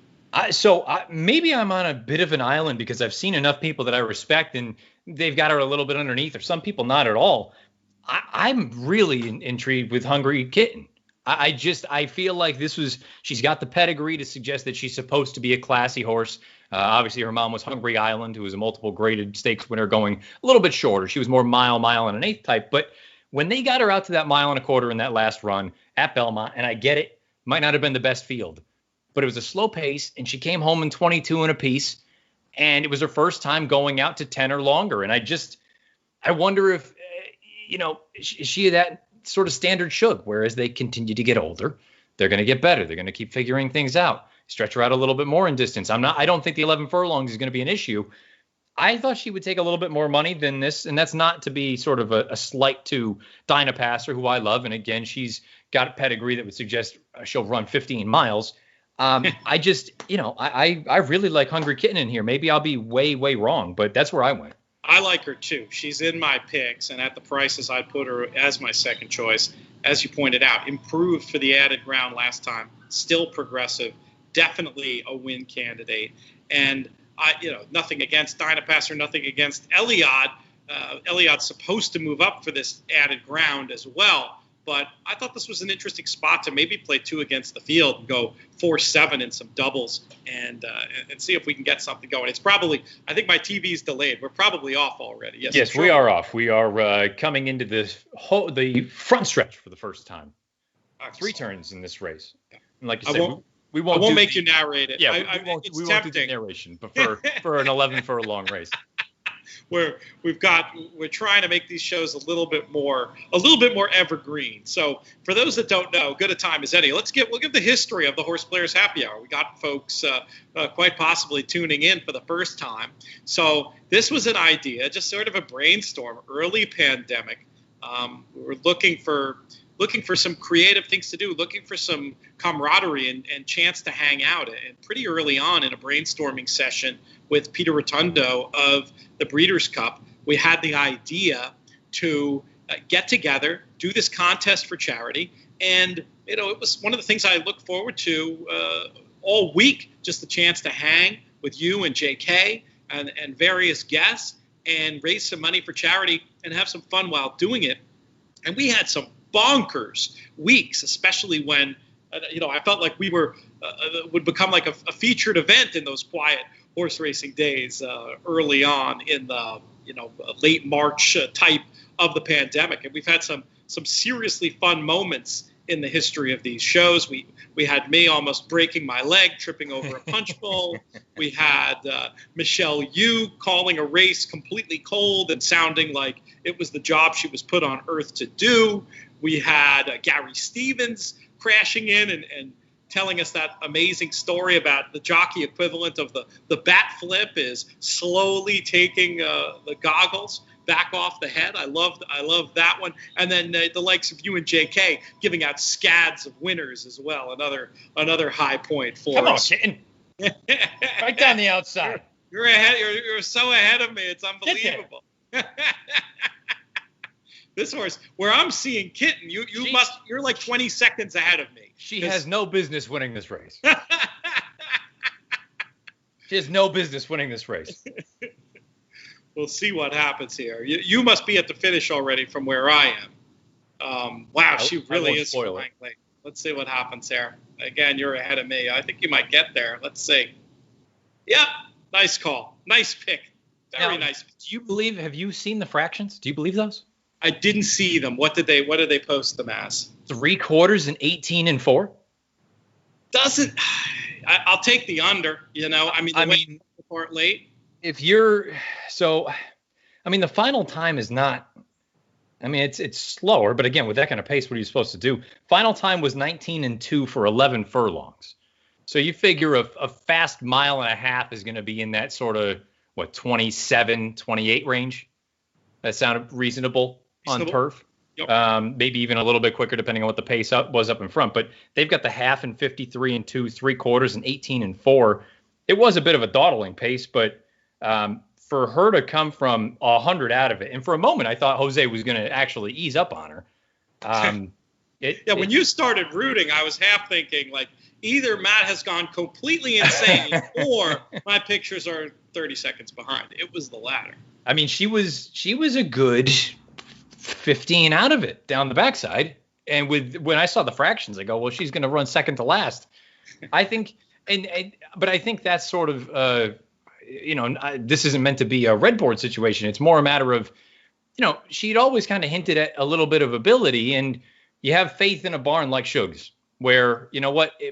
Maybe I'm on a bit of an island because I've seen enough people that I respect and they've got her a little bit underneath, or some people not at all. I'm really intrigued with Hungry Kitten. I feel like she's got the pedigree to suggest that she's supposed to be a classy horse. Obviously, her mom was Hungry Island, who was a multiple graded stakes winner, going a little bit shorter. She was more mile and an eighth type. But when they got her out to that 1.25 miles in that last run at Belmont, and I get it, might not have been the best field, but it was a slow pace, and she came home in 22 and a piece, and it was her first time going out to 10 or longer. And I wonder if, is she that sort of standard shug, whereas they continue to get older, they're going to get better. They're going to keep figuring things out, stretch her out a little bit more in distance. I don't think the 11 furlongs is going to be an issue. I thought she would take a little bit more money than this, and that's not to be sort of a slight to Dinah Passer, who I love. And again, she's got a pedigree that would suggest she'll run 15 miles. I really like Hungry Kitten in here. Maybe I'll be way, way wrong, but that's where I went. I like her too. She's in my picks, and at the prices I'd put her as my second choice. As you pointed out, improved for the added ground last time, still progressive, definitely a win candidate. And nothing against Dinah Passer, nothing against Eliade. Eliade's supposed to move up for this added ground as well. But I thought this was an interesting spot to maybe play 2 against the field and go 4-7 in some doubles and see if we can get something going. It's probably, I think my TV's delayed. We're probably off already. Yes, sure. We are off. We are coming into the front stretch for the first time. Excellent. 3 turns in this race. And like you said, we won't make you narrate it. Yeah, we won't do the narration, but for an 11 furlong race. We're trying to make these shows a little bit more evergreen. So for those that don't know, good a time as any. We'll give the history of the Horseplayers Happy Hour. We got folks quite possibly tuning in for the first time. So this was an idea, just sort of a brainstorm, early pandemic. We were looking for some creative things to do, looking for some camaraderie and chance to hang out. And pretty early on in a brainstorming session with Peter Rotundo of the Breeders' Cup, we had the idea to get together, do this contest for charity. And, it was one of the things I look forward to all week, just the chance to hang with you and JK and various guests and raise some money for charity and have some fun while doing it. And we had some bonkers weeks, especially when, I felt like we would become like a featured event in those quiet horse racing days early on in the, late March type of the pandemic. And we've had some seriously fun moments in the history of these shows. We had me almost breaking my leg, tripping over a punch bowl. We had Michelle Yu calling a race completely cold and sounding like it was the job she was put on earth to do. We had Gary Stevens crashing in and telling us that amazing story about the jockey equivalent of the bat flip is slowly taking the goggles back off the head. I love that one. And then the likes of you and JK giving out scads of winners as well. Another high point for us. Come on, kitten. Right down the outside. You're ahead. You're so ahead of me. It's unbelievable. This horse, where I'm seeing Kitten, you're like 20 seconds ahead of me. She has no business winning this race. She has no business winning this race. We'll see what happens here. You must be at the finish already from where I am. Wow, she really is flying late. Let's see what happens here. Again, you're ahead of me. I think you might get there. Let's see. Yeah, nice call. Nice pick. Very nice. Do you believe? Have you seen the fractions? Do you believe those? I didn't see them. What did they post them as? 3/4 and 18 and 4. I'll take the under. The part late. If you're the final time is not. It's slower, but again, with that kind of pace, what are you supposed to do? Final time was 19 and 2 for 11 furlongs. So you figure a fast 1.5 miles is going to be in that sort of 27, 28 range. That sounded reasonable on turf. Yep. Maybe even a little bit quicker depending on what the pace was up in front. But they've got the half and 53 and 2, 3/4 and 18 and 4. It was a bit of a dawdling pace, but For her to come from 100 out of it, and for a moment I thought Jose was going to actually ease up on her. When you started rooting, I was half thinking like either Matt has gone completely insane or my pictures are 30 seconds behind. It was the latter. I mean, she was a good 15 out of it down the backside. And when I saw the fractions, I go, well, she's going to run second to last. I think, but I think that's sort of, this isn't meant to be a red board situation. It's more a matter of, she'd always kind of hinted at a little bit of ability, and you have faith in a barn like Shugs, where,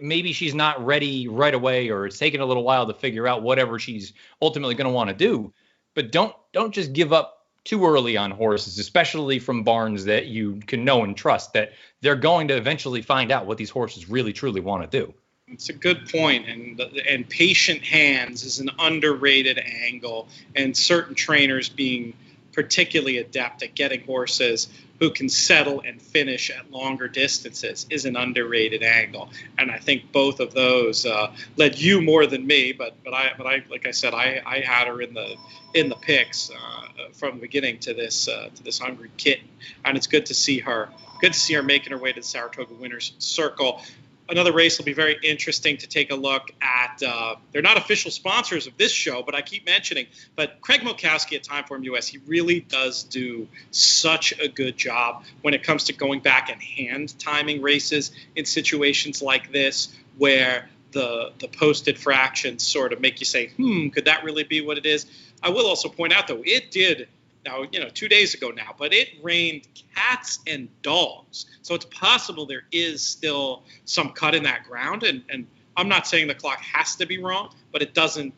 maybe she's not ready right away, or it's taking a little while to figure out whatever she's ultimately going to want to do. But don't just give up too early on horses, especially from barns that you can know and trust that they're going to eventually find out what these horses really truly want to do. It's a good point, and patient hands is an underrated angle, and certain trainers being particularly adept at getting horses who can settle and finish at longer distances is an underrated angle. And I think both of those led you more than me, but I like I said, I had her in the picks from the beginning to this hungry kitten, and it's good to see her making her way to the Saratoga Winners Circle. Another race will be very interesting to take a look at. They're not official sponsors of this show, but I keep mentioning. But Craig Mokowski at Timeform US, he really does do such a good job when it comes to going back and hand timing races in situations like this, where the posted fractions sort of make you say, could that really be what it is? I will also point out, though, it did. Now, 2 days ago now, but it rained cats and dogs. So it's possible there is still some cut in that ground. And I'm not saying the clock has to be wrong, but it doesn't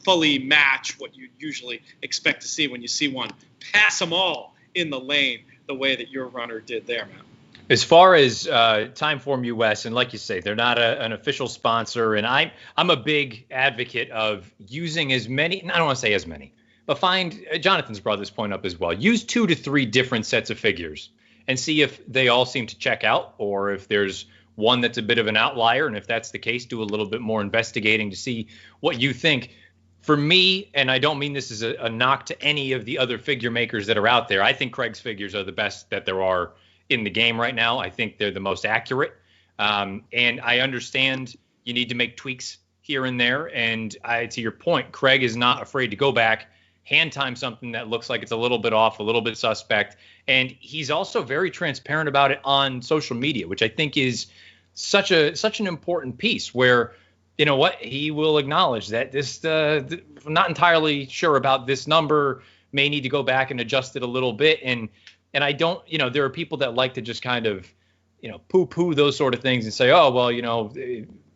fully match what you usually expect to see when you see one pass them all in the lane the way that your runner did there, man. As far as Timeform US, and like you say, they're not an official sponsor, and I'm a big advocate of using as many, I don't want to say as many, but Jonathan's brought this point up as well. Use 2 to 3 different sets of figures and see if they all seem to check out, or if there's one that's a bit of an outlier. And if that's the case, do a little bit more investigating to see what you think. For me, and I don't mean this as a knock to any of the other figure makers that are out there, I think Craig's figures are the best that there are in the game right now. I think they're the most accurate. And I understand you need to make tweaks here and there. And to your point, Craig is not afraid to go back, hand time something that looks like it's a little bit off, a little bit suspect. And he's also very transparent about it on social media, which I think is such an important piece, where, he will acknowledge that this, I'm not entirely sure about this number, may need to go back and adjust it a little bit. And I don't, there are people that like to just kind of, poo-poo those sort of things and say, oh, well,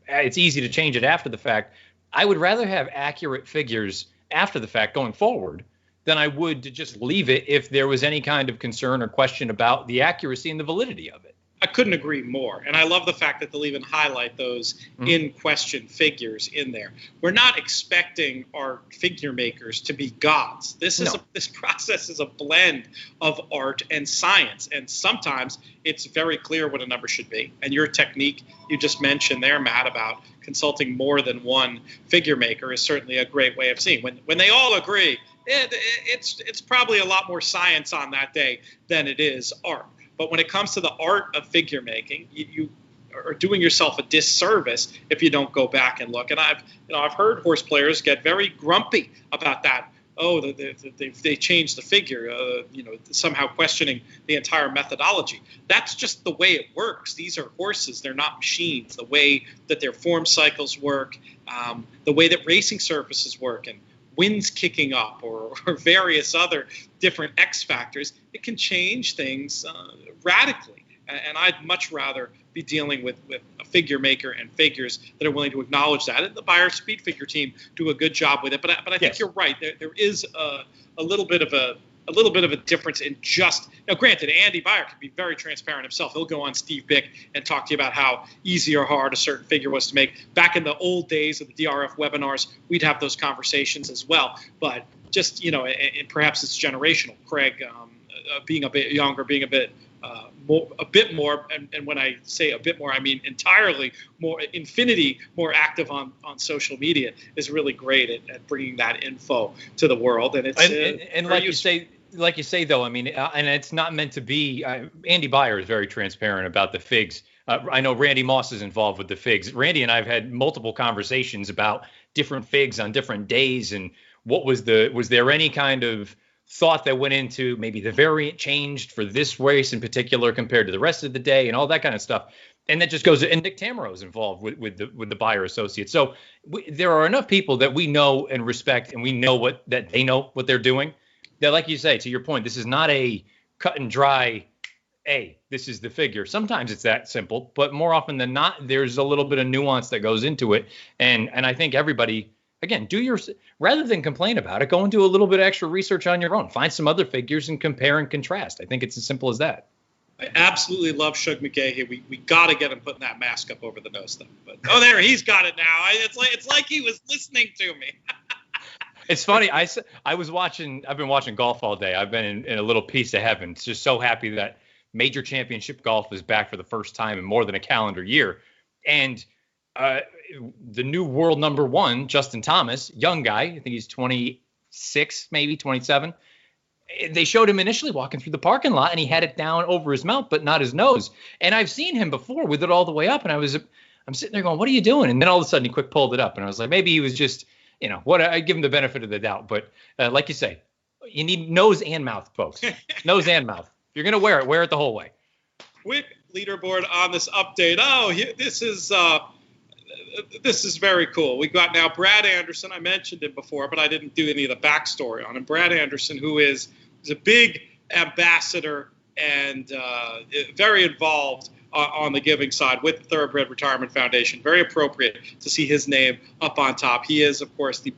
it's easy to change it after the fact. I would rather have accurate figures after the fact going forward than I would to just leave it if there was any kind of concern or question about the accuracy and the validity of it. I couldn't agree more. And I love the fact that they'll even highlight those in question figures in there. We're not expecting our figure makers to be gods. This process is a blend of art and science. And sometimes it's very clear what a number should be. And your technique you just mentioned there, Matt, about consulting more than one figure maker is certainly a great way of seeing. When they all agree, it's probably a lot more science on that day than it is art. But when it comes to the art of figure making, you are doing yourself a disservice if you don't go back and look. And I've heard horse players get very grumpy about that. Oh, they changed the figure, somehow questioning the entire methodology. That's just the way it works. These are horses. They're not machines. The way that their form cycles work, the way that racing surfaces work, and winds kicking up or various other different X factors, it can change things radically. And I'd much rather be dealing with a figure maker and figures that are willing to acknowledge that. And the Beyer Speed Figure team do a good job with it. But I think you're right. There is a little bit of a difference in just now. Granted, Andy Beyer can be very transparent himself. He'll go on Steve Bick and talk to you about how easy or hard a certain figure was to make. Back in the old days of the DRF webinars, we'd have those conversations as well. But just and perhaps it's generational. Craig, being a bit younger, being a bit a bit more, and when I say a bit more, I mean entirely more, infinity more active on social media, is really great at bringing that info to the world. And it's and like you say though, I mean, and it's not meant to be. Andy Byer is very transparent about the figs. I know Randy Moss is involved with the figs. Randy and I have had multiple conversations about different figs on different days, and was there any kind of thought that went into maybe the variant changed for this race in particular compared to the rest of the day and all that kind of stuff. And that just goes, and Nick Tamaro is involved with the Byer Associates. So there are enough people that we know and respect, and we know that they know what they're doing. That, like you say, to your point, this is not a cut and dry, hey, this is the figure. Sometimes it's that simple, but more often than not, there's a little bit of nuance that goes into it. And I think everybody, again, rather than complain about it, go and do a little bit of extra research on your own. Find some other figures and compare and contrast. I think it's as simple as that. I absolutely love Shug McGahey. We got to get him putting that mask up over the nose, though. But there, he's got it now. It's like he was listening to me. It's funny. I've been watching golf all day. I've been in a little piece of heaven. It's just so happy that major championship golf is back for the first time in more than a calendar year. And the new world number one, Justin Thomas, young guy, I think he's 26, maybe 27. They showed him initially walking through the parking lot, and he had it down over his mouth, but not his nose. And I've seen him before with it all the way up, and I'm sitting there going, what are you doing? And then all of a sudden he quick pulled it up, and I was like, maybe he was just, I give him the benefit of the doubt. But like you say, you need nose and mouth, folks. Nose and mouth. If you're going to wear it the whole way. Quick leaderboard on this update. Oh, this is very cool. We've got now Brad Anderson. I mentioned him before, but I didn't do any of the backstory on him. Brad Anderson, who is a big ambassador and very involved on the giving side with the Thoroughbred Retirement Foundation. Very appropriate to see his name up on top. He is, of course, the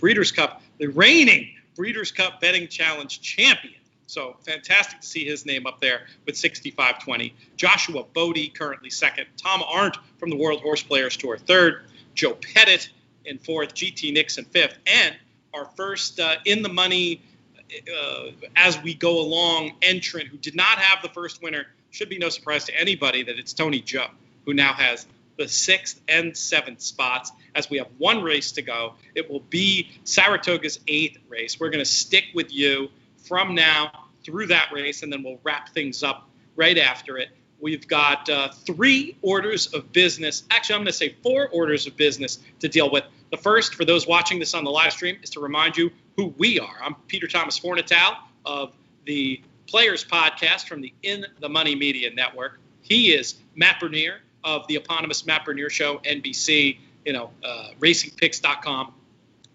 reigning Breeders' Cup Betting Challenge champion. So fantastic to see his name up there with 65-20. Joshua Bodie currently second. Tom Arndt from the World Horse Players Tour third. Joe Pettit in fourth. GT Nixon fifth. And our first in the money as we go along entrant who did not have the first winner. Should be no surprise to anybody that it's Tony Joe, who now has the 6th and 7th spots as we have one race to go. It will be Saratoga's 8th race. We're going to stick with you from now through that race, and then we'll wrap things up right after it. We've got 3 orders of business. Actually, I'm going to say 4 orders of business to deal with. The first, for those watching this on the live stream, is to remind you who we are. I'm Peter Thomas Fornatal of the Players Podcast from the In the Money Media Network. He is Matt Bernier of the eponymous Matt Bernier Show, NBC, racingpicks.com.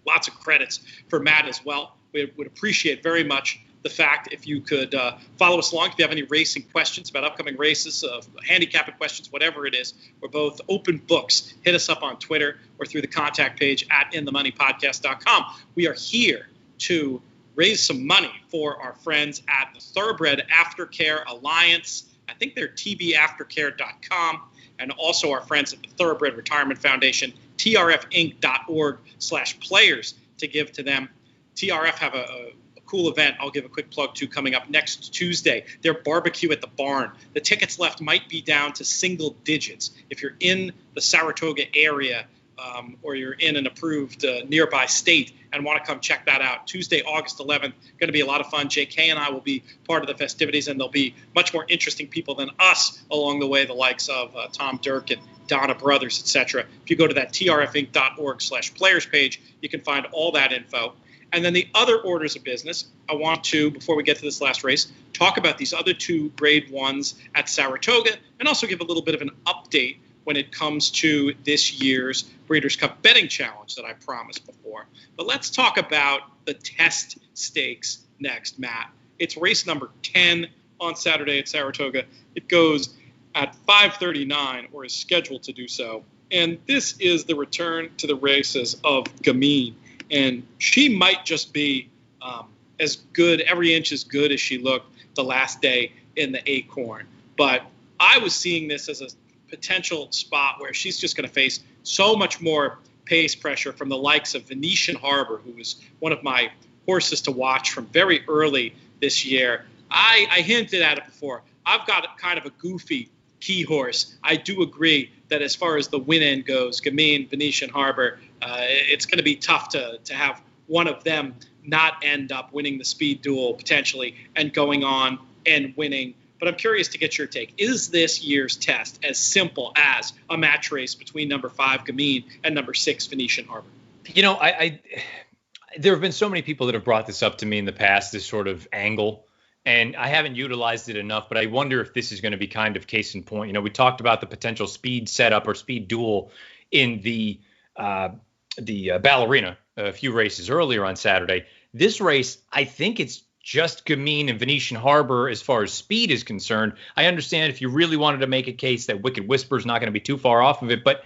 Lots of credits for Matt as well. We would appreciate very much the fact if you could follow us along. If you have any racing questions about upcoming races, handicapping questions, whatever it is, we're both open books. Hit us up on Twitter or through the contact page at inthemoneypodcast.com. We are here to raise some money for our friends at the Thoroughbred Aftercare Alliance. I think they're tbaftercare.com. And also our friends at the Thoroughbred Retirement Foundation, trfinc.org/players to give to them. TRF have a cool event I'll give a quick plug to coming up next Tuesday. Their barbecue at the barn. The tickets left might be down to single digits. If you're in the Saratoga area or you're in an approved nearby state and want to come check that out, Tuesday, August 11th, going to be a lot of fun. JK and I will be part of the festivities, and there'll be much more interesting people than us along the way, the likes of Tom Dirk and Donna Brothers, etc. If you go to that trfinc.org/players page, you can find all that info. And then the other orders of business, I want to, before we get to this last race, talk about these other 2 grade 1s at Saratoga and also give a little bit of an update when it comes to this year's Breeders' Cup Betting Challenge that I promised before. But let's talk about the Test Stakes next, Matt. It's race number 10 on Saturday at Saratoga. It goes at 5:39, or is scheduled to do so. And this is the return to the races of Gamine. And she might just be as good, every inch as good as she looked the last day in the Acorn. But I was seeing this as a potential spot where she's just going to face so much more pace pressure from the likes of Venetian Harbor, who was one of my horses to watch from very early this year. I hinted at it before. I've got kind of a goofy key horse. I do agree that as far as the win end goes, Gamine, Venetian Harbor, it's going to be tough to have one of them not end up winning the speed duel potentially and going on and winning. But I'm curious to get your take. Is this year's test as simple as a match race between number 5 Gamine and number 6 Venetian Harbor? You know, there have been so many people that have brought this up to me in the past, this sort of angle, and I haven't utilized it enough, but I wonder if this is going to be kind of case in point. You know, we talked about the potential speed setup or speed duel in the Ballerina a few races earlier on Saturday. This race, I think it's just Gamine and Venetian Harbor as far as speed is concerned. I understand if you really wanted to make a case that Wicked Whisper is not going to be too far off of it, but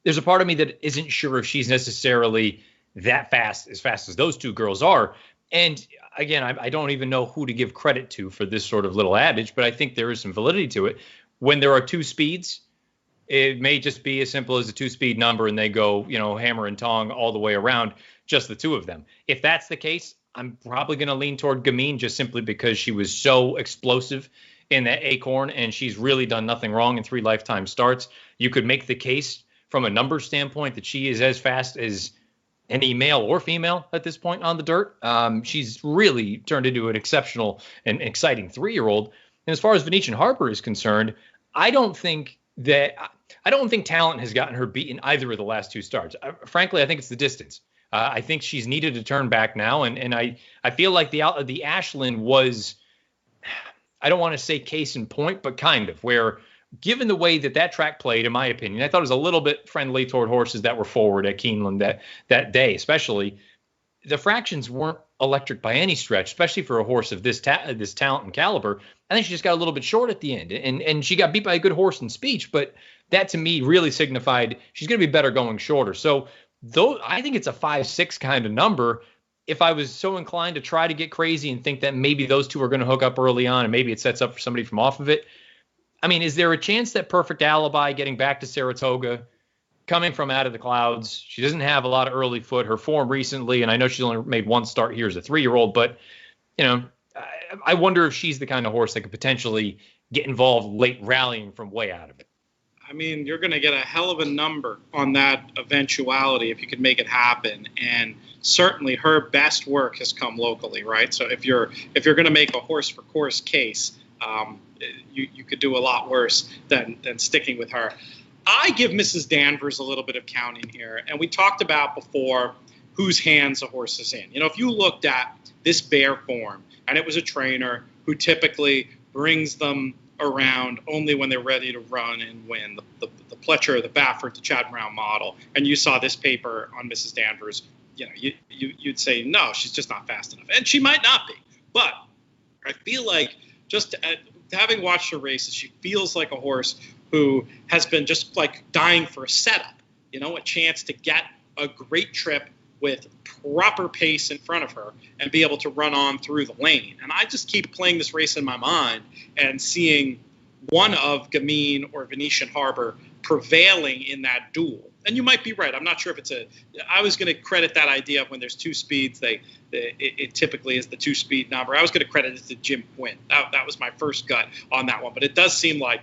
there's a part of me that isn't sure if she's necessarily that fast as those two girls are. And again, I don't even know who to give credit to for this sort of little adage, but I think there is some validity to it. When there are two speeds, it may just be as simple as a 2-speed number and they go, you know, hammer and tong all the way around, just the two of them. If that's the case, I'm probably going to lean toward Gamine just simply because she was so explosive in that Acorn and she's really done nothing wrong in 3 lifetime starts. You could make the case from a number standpoint that she is as fast as any male or female at this point on the dirt. She's really turned into an exceptional and exciting 3-year-old. And as far as Venetian Harbor is concerned, I don't think talent has gotten her beat in either of the last 2 starts. Frankly, I think it's the distance. I think she's needed to turn back now. And I feel like the Ashland was, I don't want to say case in point, but kind of, where given the way that track played, in my opinion, I thought it was a little bit friendly toward horses that were forward at Keeneland that day, especially. The fractions weren't electric by any stretch, especially for a horse of this talent and caliber. I think she just got a little bit short at the end, and she got beat by a good horse in Speech, but that to me really signified she's going to be better going shorter. So though I think it's a 5-6 kind of number, if I was so inclined to try to get crazy and think that maybe those two are going to hook up early on and maybe it sets up for somebody from off of it, I mean, is there a chance that Perfect Alibi getting back to Saratoga, coming from out of the clouds, she doesn't have a lot of early foot, her form recently, and I know she's only made 1 start here as a 3-year-old, but, you know, I wonder if she's the kind of horse that could potentially get involved late rallying from way out of it. I mean, you're going to get a hell of a number on that eventuality if you could make it happen. And certainly her best work has come locally, right? So if you're going to make a horse for course case, you could do a lot worse than sticking with her. I give Mrs. Danvers a little bit of counting here. And we talked about before whose hands a horse is in. You know, if you looked at this bear form and it was a trainer who typically brings them around only when they're ready to run and win, the Pletcher, the Baffert, the Chad Brown model, and you saw this paper on Mrs. Danvers, you know, you'd say, no, she's just not fast enough. And she might not be. But I feel like just having watched her races, she feels like a horse who has been just like dying for a setup, you know, a chance to get a great trip with proper pace in front of her and be able to run on through the lane. And I just keep playing this race in my mind and seeing one of Gamine or Venetian Harbor prevailing in that duel. And you might be right. I'm not sure if I was going to credit that idea of when there's 2 speeds, it typically is the 2-speed number. I was going to credit it to Jim Quinn. That was my first gut on that one. But it does seem like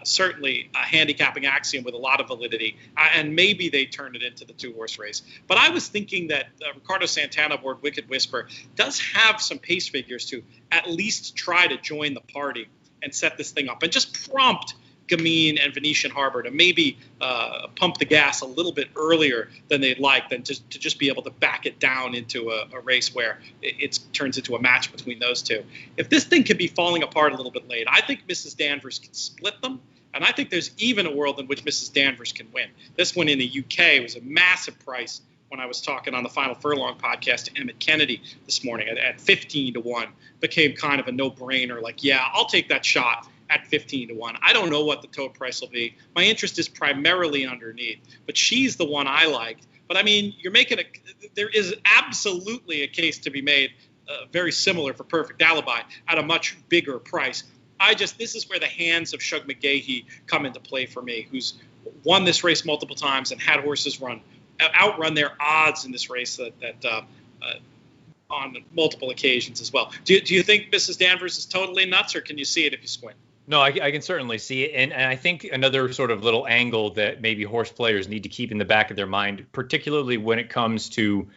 certainly a handicapping axiom with a lot of validity, and maybe they turn it into the 2-horse race. But I was thinking that Ricardo Santana aboard Wicked Whisper does have some pace figures to at least try to join the party and set this thing up and just prompt Gamine and Venetian Harbor to maybe pump the gas a little bit earlier than they'd like, than to just be able to back it down into a race where it turns into a match between those two. If this thing could be falling apart a little bit late, I think Mrs. Danvers can split them, and I think there's even a world in which Mrs. Danvers can win. This one in the UK was a massive price when I was talking on the Final Furlong podcast to Emmett Kennedy this morning at 15-1. Became kind of a no-brainer, like, yeah, I'll take that shot at 15-1. I don't know what the total price will be. My interest is primarily underneath, but she's the one I liked. But I mean, there is absolutely a case to be made very similar for Perfect Alibi at a much bigger price. This is where the hands of Shug McGahee come into play for me, who's won this race multiple times and had horses outrun their odds in this race that on multiple occasions as well. Do you think Mrs. Danvers is totally nuts, or can you see it if you squint? No, I can certainly see it. And I think another sort of little angle that maybe horse players need to keep in the back of their mind, particularly when it comes to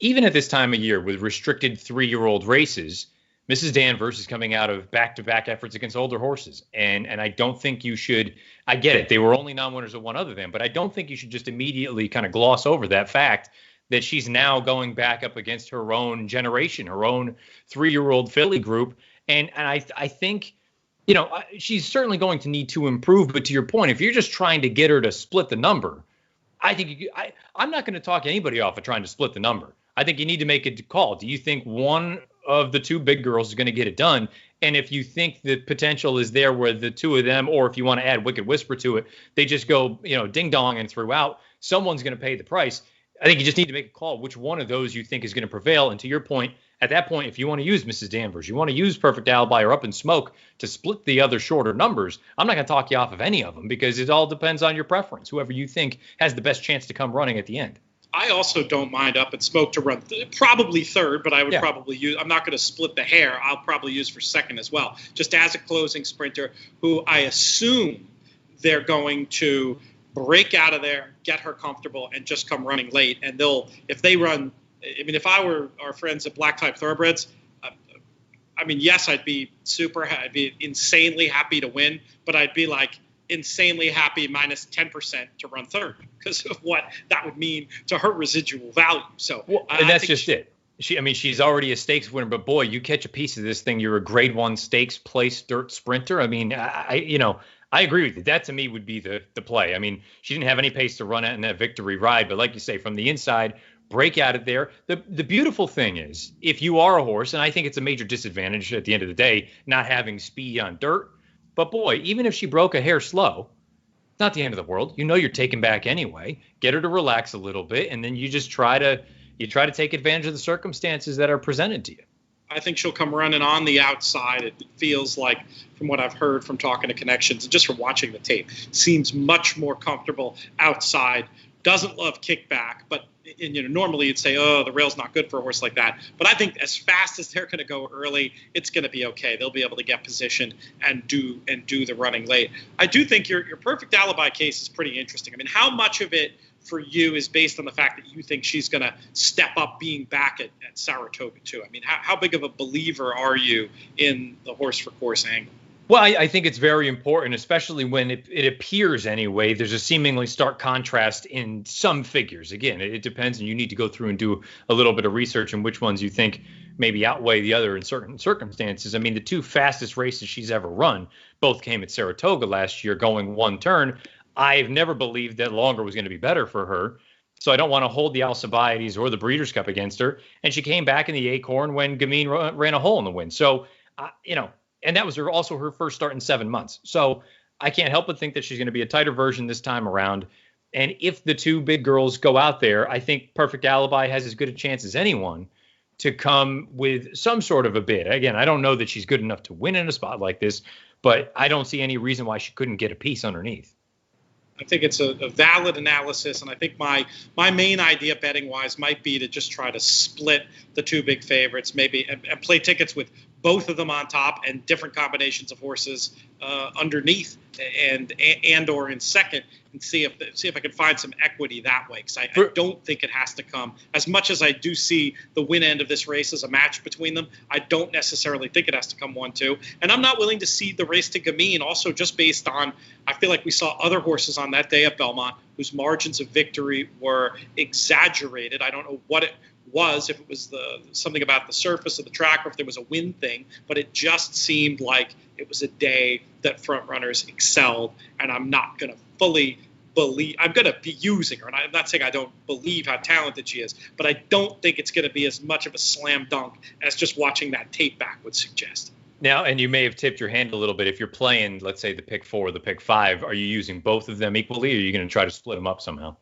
even at this time of year with restricted 3-year-old races, Mrs. Danvers is coming out of back-to-back efforts against older horses. And I don't think you should, I get it, they were only non-winners of one other than, but I don't think you should just immediately kind of gloss over that fact that she's now going back up against her own generation, her own 3-year-old filly group. And I think, she's certainly going to need to improve. But to your point, if you're just trying to get her to split the number, I think I'm not going to talk anybody off of trying to split the number. I think you need to make a call. Do you think one of the two big girls is going to get it done? And if you think the potential is there where the two of them, or if you want to add Wicked Whisper to it, they just go, ding dong and throughout, someone's going to pay the price. I think you just need to make a call which one of those you think is going to prevail. And to your point, at that point, if you want to use Mrs. Danvers, you want to use Perfect Alibi or Up in Smoke to split the other shorter numbers, I'm not going to talk you off of any of them because it all depends on your preference, whoever you think has the best chance to come running at the end. I also don't mind Up in Smoke to run probably third, but I would probably use, I'm not going to split the hair. I'll probably use for second as well, just as a closing sprinter who I assume they're going to break out of there, get her comfortable, and just come running late. And if they run, if I were our friends at Black Type Thoroughbreds, yes, I'd be insanely happy to win, but I'd be like insanely happy minus 10% to run third because of what that would mean to her residual value. So, and that's just it. She's already a stakes winner, but boy, you catch a piece of this thing, you're a grade 1 stakes place dirt sprinter. I agree with you. That to me would be the play. She didn't have any pace to run at in that victory ride, but like you say, from the inside, break out of there. The beautiful thing is, if you are a horse, and I think it's a major disadvantage at the end of the day, not having speed on dirt, but boy, even if she broke a hair slow, it's not the end of the world. You're taken back anyway. Get her to relax a little bit, and then you just try to take advantage of the circumstances that are presented to you. I think she'll come running on the outside. It feels like, from what I've heard from talking to connections and just from watching the tape, seems much more comfortable outside. Doesn't love kickback, but normally you'd say, oh, the rail's not good for a horse like that. But I think as fast as they're going to go early, it's going to be okay. They'll be able to get positioned and do the running late. I do think your Perfect Alibi case is pretty interesting. How much of it for you is based on the fact that you think she's going to step up being back at Saratoga too? How big of a believer are you in the horse for course angle? Well, I think it's very important, especially when it appears anyway. There's a seemingly stark contrast in some figures. Again, it depends, and you need to go through and do a little bit of research on which ones you think maybe outweigh the other in certain circumstances. The two fastest races she's ever run both came at Saratoga last year, going one turn. I've never believed that longer was going to be better for her. So I don't want to hold the Alcibiades or the Breeders' Cup against her. And she came back in the Acorn when Gamine ran a hole in the wind. So, and that was also her first start in 7 months. So I can't help but think that she's going to be a tighter version this time around. And if the two big girls go out there, I think Perfect Alibi has as good a chance as anyone to come with some sort of a bid. Again, I don't know that she's good enough to win in a spot like this, but I don't see any reason why she couldn't get a piece underneath. I think it's a valid analysis, and I think my main idea betting-wise might be to just try to split the two big favorites, maybe, and play tickets with both of them on top and different combinations of horses underneath and or in second, and see if I can find some equity that way. Because I don't think it has to come, as much as I do see the win end of this race as a match between them. I don't necessarily think it has to come 1-2, and I'm not willing to cede the race to Gamine. Also, just based on, I feel like we saw other horses on that day at Belmont whose margins of victory were exaggerated. I don't know what it was, if it was something about the surface of the track or if there was a wind thing, but it just seemed like it was a day that front runners excelled, and I'm not going to fully believe, I'm going to be using her, and I'm not saying I don't believe how talented she is, but I don't think it's going to be as much of a slam dunk as just watching that tape back would suggest. Now, and you may have tipped your hand a little bit. If you're playing, let's say, the pick 4 or the pick 5, are you using both of them equally, or are you going to try to split them up somehow?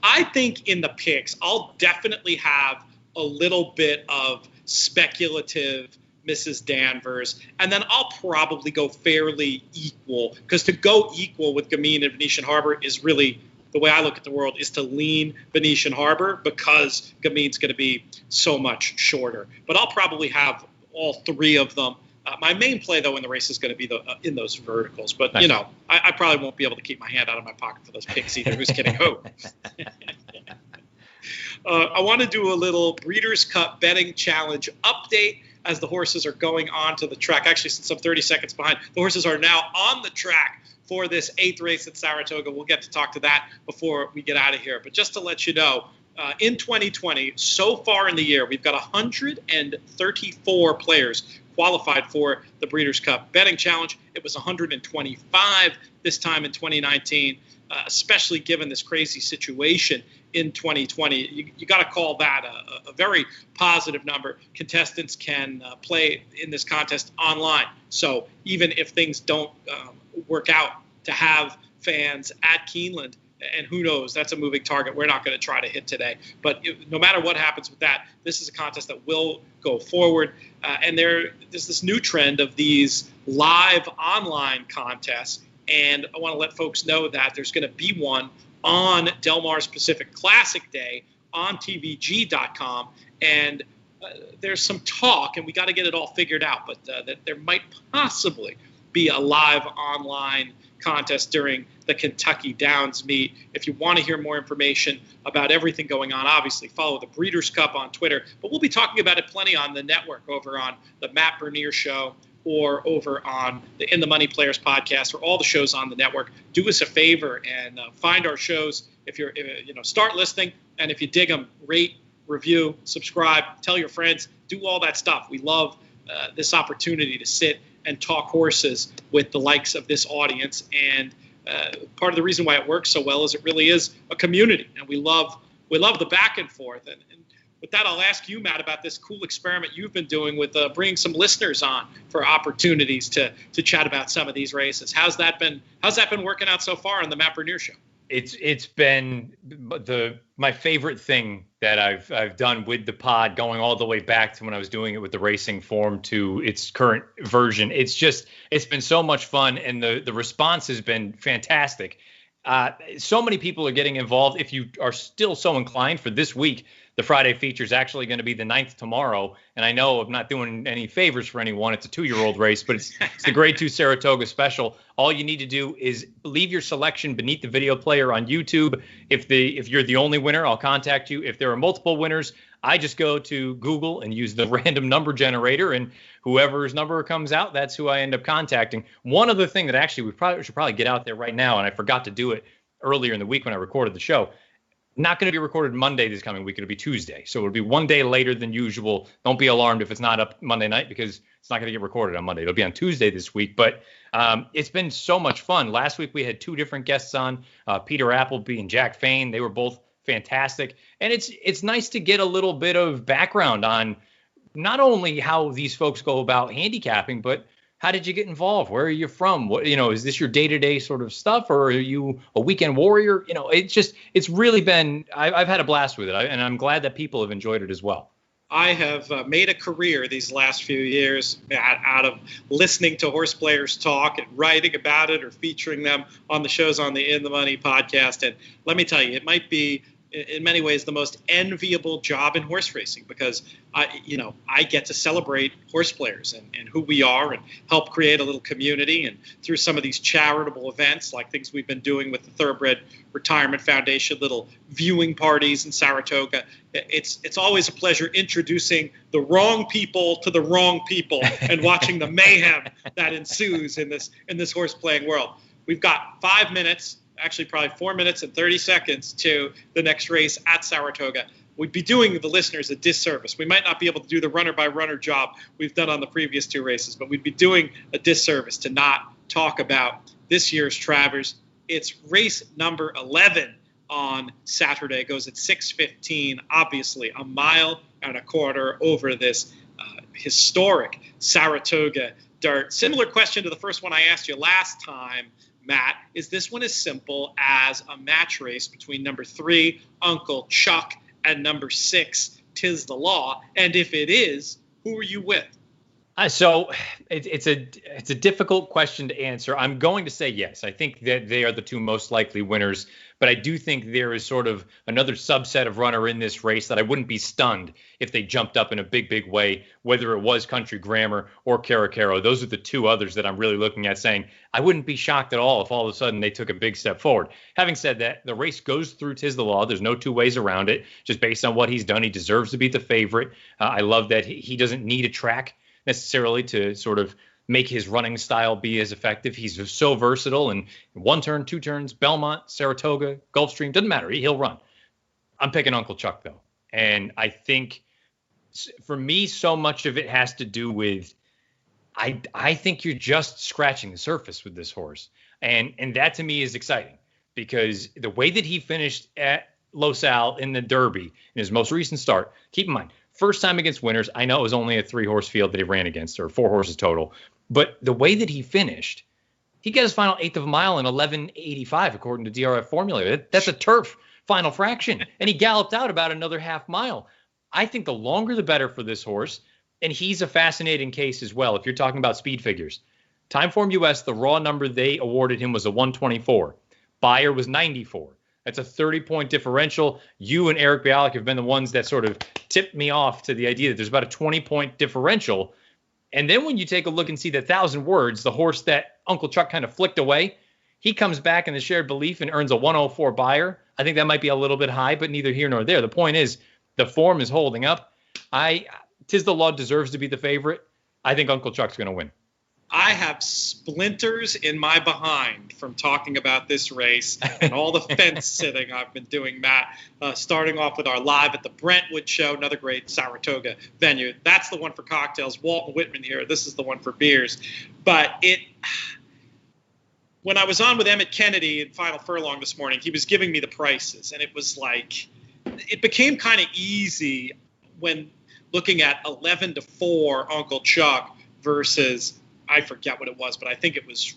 I think in the picks, I'll definitely have a little bit of speculative Mrs. Danvers, and then I'll probably go fairly equal, because to go equal with Gamine and Venetian Harbor is really, the way I look at the world, is to lean Venetian Harbor, because Gamine's going to be so much shorter. But I'll probably have all three of them My main play, though, in the race is going to be in those verticals. But, Nice. I probably won't be able to keep my hand out of my pocket for those picks either. Who's kidding who? I want to do a little Breeders' Cup betting challenge update as the horses are going on to the track. Actually, since I'm 30 seconds behind, the horses are now on the track for this 8th race at Saratoga. We'll get to talk to that before we get out of here. But just to let you know, in 2020, so far in the year, we've got 134 players qualified for the Breeders' Cup betting challenge. It was 125 this time in 2019, especially given this crazy situation in 2020. You got to call that a very positive number. Contestants can play in this contest online. So even if things don't work out to have fans at Keeneland, and who knows, that's a moving target we're not going to try to hit today. But no matter what happens with that, this is a contest that will go forward. And there's this new trend of these live online contests. And I want to let folks know that there's going to be one on Del Mar's Pacific Classic Day on TVG.com. And there's some talk, and we got to get it all figured out, but that there might possibly be a live online contest during the Kentucky Downs meet. If you want to hear more information about everything going on, obviously follow the Breeders' Cup on Twitter. But we'll be talking about it plenty on the network over on the Matt Bernier Show or over on the In the Money Players podcast or all the shows on the network. Do us a favor and find our shows. If you're, start listening. And if you dig them, rate, review, subscribe, tell your friends, do all that stuff. We love this opportunity to sit and talk horses with the likes of this audience. And part of the reason why it works so well is it really is a community, and we love the back and forth. And with that, I'll ask you, Matt, about this cool experiment you've been doing with bringing some listeners on for opportunities to chat about some of these races. How's that been working out so far on the Matt Bernier Show? It's been my favorite thing that I've done with the pod, going all the way back to when I was doing it with the racing form to its current version. It's been so much fun, and the response has been fantastic. So many people are getting involved. If you are still so inclined, for this week, the Friday feature is actually going to be the 9th tomorrow. And I know I'm not doing any favors for anyone. It's a 2-year-old race, but it's the Grade 2 Saratoga Special. All you need to do is leave your selection beneath the video player on YouTube. If you're the only winner, I'll contact you. If there are multiple winners, I just go to Google and use the random number generator, and whoever's number comes out, that's who I end up contacting. One other thing that actually we should probably get out there right now, and I forgot to do it earlier in the week when I recorded the show. Not going to be recorded Monday this coming week. It'll be Tuesday. So it'll be one day later than usual. Don't be alarmed if it's not up Monday night, because it's not going to get recorded on Monday. It'll be on Tuesday this week. But it's been so much fun. Last week we had 2 different guests on, Peter Appleby and Jack Fain. They were both fantastic. And it's nice to get a little bit of background on not only how these folks go about handicapping, but how did you get involved? Where are you from? What, is this your day-to-day sort of stuff, or are you a weekend warrior? It's really been, I've had a blast with it, and I'm glad that people have enjoyed it as well. I have made a career these last few years out of listening to horse players talk and writing about it or featuring them on the shows on the In the Money podcast. And let me tell you, it might be in many ways the most enviable job in horse racing, because I get to celebrate horse players and who we are, and help create a little community. And through some of these charitable events, like things we've been doing with the Thoroughbred Retirement Foundation, little viewing parties in Saratoga, it's always a pleasure introducing the wrong people to the wrong people and watching the mayhem that ensues in this horse playing world. We've got 5 minutes. Actually, probably 4 minutes and 30 seconds to the next race at Saratoga. We'd be doing the listeners a disservice. We might not be able to do the runner-by-runner job we've done on the previous 2 races, but we'd be doing a disservice to not talk about this year's Travers. It's race number 11 on Saturday. It goes at 6:15, obviously a mile and a quarter over this historic Saratoga dirt. Similar question to the first one I asked you last time, Matt. Is this one as simple as a match race between number 3, Uncle Chuck, and number 6, Tis the Law? And if it is, who are you with? So it's a difficult question to answer. I'm going to say yes. I think that they are the two most likely winners, but I do think there is sort of another subset of runner in this race that I wouldn't be stunned if they jumped up in a big way, whether it was Country Grammar or Caracaro. Those are the two others that I'm really looking at saying I wouldn't be shocked at all if all of a sudden they took a big step forward. Having said that, the race goes through Tis the Law. There's no two ways around it. Just based on what he's done, he deserves to be the favorite. I love that he doesn't need a track necessarily to sort of make his running style be as effective. He's so versatile, and one turn, two turns, Belmont, Saratoga, Gulfstream, doesn't matter. He'll run. I'm picking Uncle Chuck, though. And I think for me, so much of it has to do with I think you're just scratching the surface with this horse. And that to me is exciting because the way that he finished at Los Al in the Derby in his most recent start, keep in mind, first time against winners. I know it was only a 3-horse field that he ran against, or 4 horses total. But the way that he finished, he got his final eighth of a mile in 11:85, according to DRF formula. That's a turf final fraction. And he galloped out about another half mile. I think the longer the better for this horse. And he's a fascinating case as well. If you're talking about speed figures, Timeform US, the raw number they awarded him was a 124. Beyer was 94. That's a 30-point differential. You and Eric Bialik have been the ones that sort of tipped me off to the idea that there's about a 20-point differential. And then when you take a look and see the 1,000 words, the horse that Uncle Chuck kind of flicked away, he comes back in the shared belief and earns a 104 Beyer. I think that might be a little bit high, but neither here nor there. The point is the form is holding up. Tis the Law deserves to be the favorite. I think Uncle Chuck's going to win. I have splinters in my behind from talking about this race and all the fence sitting I've been doing, Matt, starting off with our Live at the Brentwood show, another great Saratoga venue. That's the one for cocktails. Walton Whitman here. This is the one for beers. But when I was on with Emmett Kennedy in Final Furlong this morning, he was giving me the prices, and it was like it became kind of easy when looking at 11-4 Uncle Chuck versus I forget what it was, but I think it was,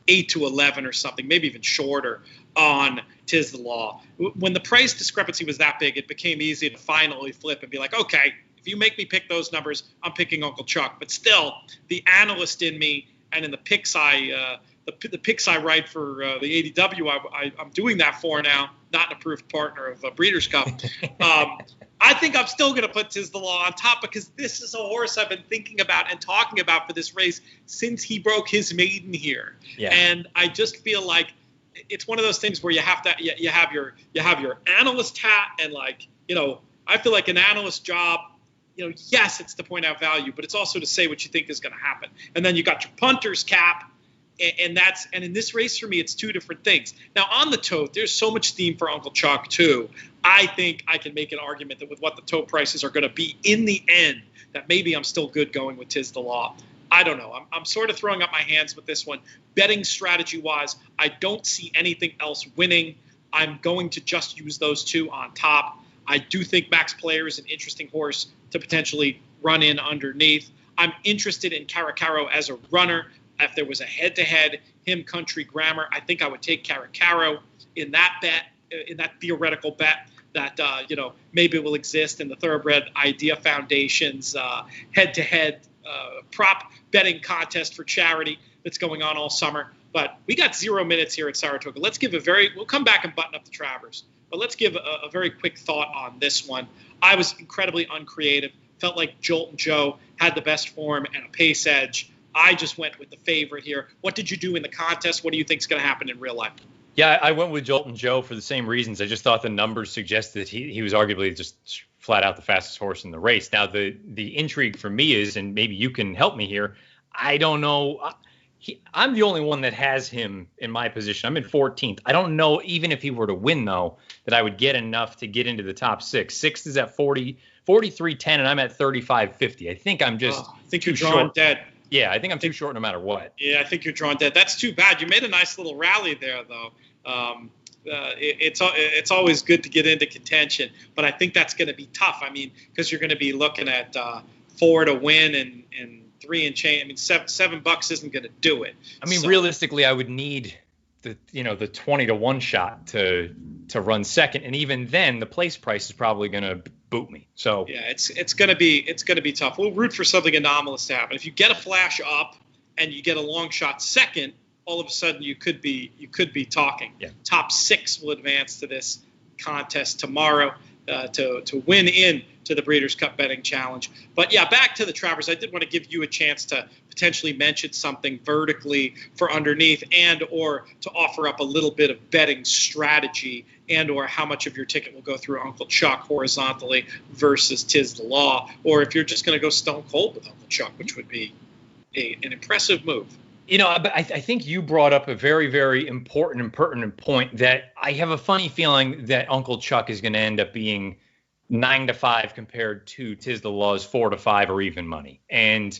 8-11 or something, maybe even shorter on Tis the Law. When the price discrepancy was that big, it became easy to finally flip and be like, okay, if you make me pick those numbers, I'm picking Uncle Chuck. But still, the analyst in me and in the picks I write for the ADW, I'm doing that for now, not an approved partner of Breeders' Cup. I think I'm still going to put Tis the Law on top because this is a horse I've been thinking about and talking about for this race since he broke his maiden here. Yeah. And I just feel like it's one of those things where you have your analyst hat and I feel like an analyst job, yes, it's to point out value, but it's also to say what you think is going to happen. And then you got your punter's cap. And in this race for me, it's two different things. Now on the tote, there's so much steam for Uncle Chuck too. I think I can make an argument that with what the tote prices are going to be in the end, that maybe I'm still good going with Tis the Law. I don't know. I'm sort of throwing up my hands with this one. Betting strategy wise, I don't see anything else winning. I'm going to just use those two on top. I do think Max Player is an interesting horse to potentially run in underneath. I'm interested in Caracaro as a runner. If there was a head-to-head, him Country Grammar, I think I would take Caracaro in that bet, in that theoretical bet that maybe will exist in the Thoroughbred Idea Foundation's head-to-head prop betting contest for charity that's going on all summer. But we got 0 minutes here at Saratoga. We'll come back and button up the Travers, but let's give a very quick thought on this one. I was incredibly uncreative. Felt like Jolton Joe had the best form and a pace edge. I just went with the favorite here. What did you do in the contest? What do you think is going to happen in real life? Yeah, I went with Jolton Joe for the same reasons. I just thought the numbers suggested that he was arguably just flat out the fastest horse in the race. Now, the intrigue for me is, and maybe you can help me here, I don't know. I'm the only one that has him in my position. I'm in 14th. I don't know, even if he were to win, though, that I would get enough to get into the top six. Sixth is at 43.10, and I'm at 35.50. I think I'm just I think you're drawing dead. Yeah, I think I'm too short no matter what. Yeah, I think you're drawn dead. That's too bad. You made a nice little rally there, though. It's always good to get into contention, but I think that's going to be tough. I mean, because you're going to be looking at 4 to win and 3 and change. I mean, $7 isn't going to do it. I mean, realistically, I would need the 20 to 1 shot to run second, and even then, the place price is probably going to boot me. So yeah, it's gonna be tough. We'll root for something anomalous to happen. If you get a flash up and you get a long shot second, all of a sudden you could be talking. Yeah. Top 6 will advance to this contest tomorrow to win in to the Breeders' Cup Betting Challenge. But yeah, back to the Travers. I did want to give you a chance to potentially mention something vertically for underneath, and or to offer up a little bit of betting strategy, and or how much of your ticket will go through Uncle Chuck horizontally versus Tis the Law, or if you're just going to go stone cold with Uncle Chuck, which would be an impressive move. You know, but I think you brought up a very, very important and pertinent point that I have a funny feeling that Uncle Chuck is going to end up being 9-5 compared to Tis the Law's 4-5 or even money. And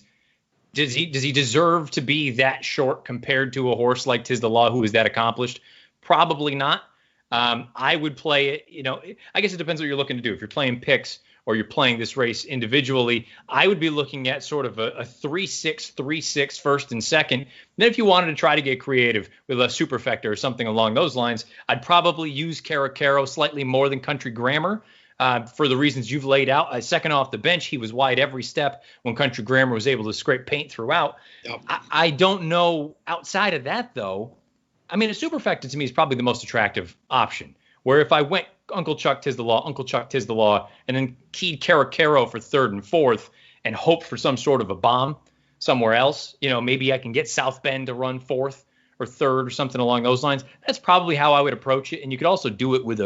does he deserve to be that short compared to a horse like Tis the Law, who is that accomplished? Probably not. I would play it, you know, I guess it depends what you're looking to do. If you're playing picks or you're playing this race individually, I would be looking at sort of a 3-6, 3-6 first and second. Then if you wanted to try to get creative with a superfecta or something along those lines, I'd probably use Caracaro slightly more than Country Grammar for the reasons you've laid out. Second off the bench, he was wide every step when Country Grammar was able to scrape paint throughout. Yep. I don't know outside of that, though. I mean, a superfecta to me is probably the most attractive option, where if I went Uncle Chuck, Tis the Law, Uncle Chuck, Tis the Law, and then keyed Caracaro for 3rd and 4th and hope for some sort of a bomb somewhere else, you know, maybe I can get South Bend to run 4th or 3rd or something along those lines. That's probably how I would approach it. And you could also do it with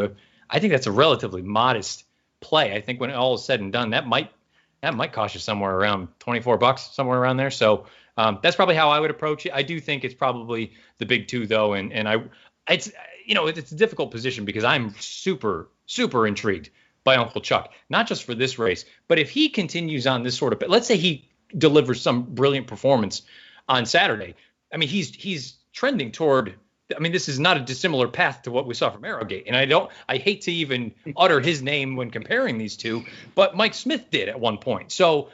I think that's a relatively modest play. I think when all is said and done, that might cost you somewhere around $24, somewhere around there. So that's probably how I would approach it. I do think it's probably the big 2 though. And it's a difficult position because I'm super, super intrigued by Uncle Chuck, not just for this race, but if he continues on this sort of, let's say he delivers some brilliant performance on Saturday. I mean, he's trending toward, I mean, this is not a dissimilar path to what we saw from Arrowgate. And I hate to even utter his name when comparing these two, but Mike Smith did at one point. So,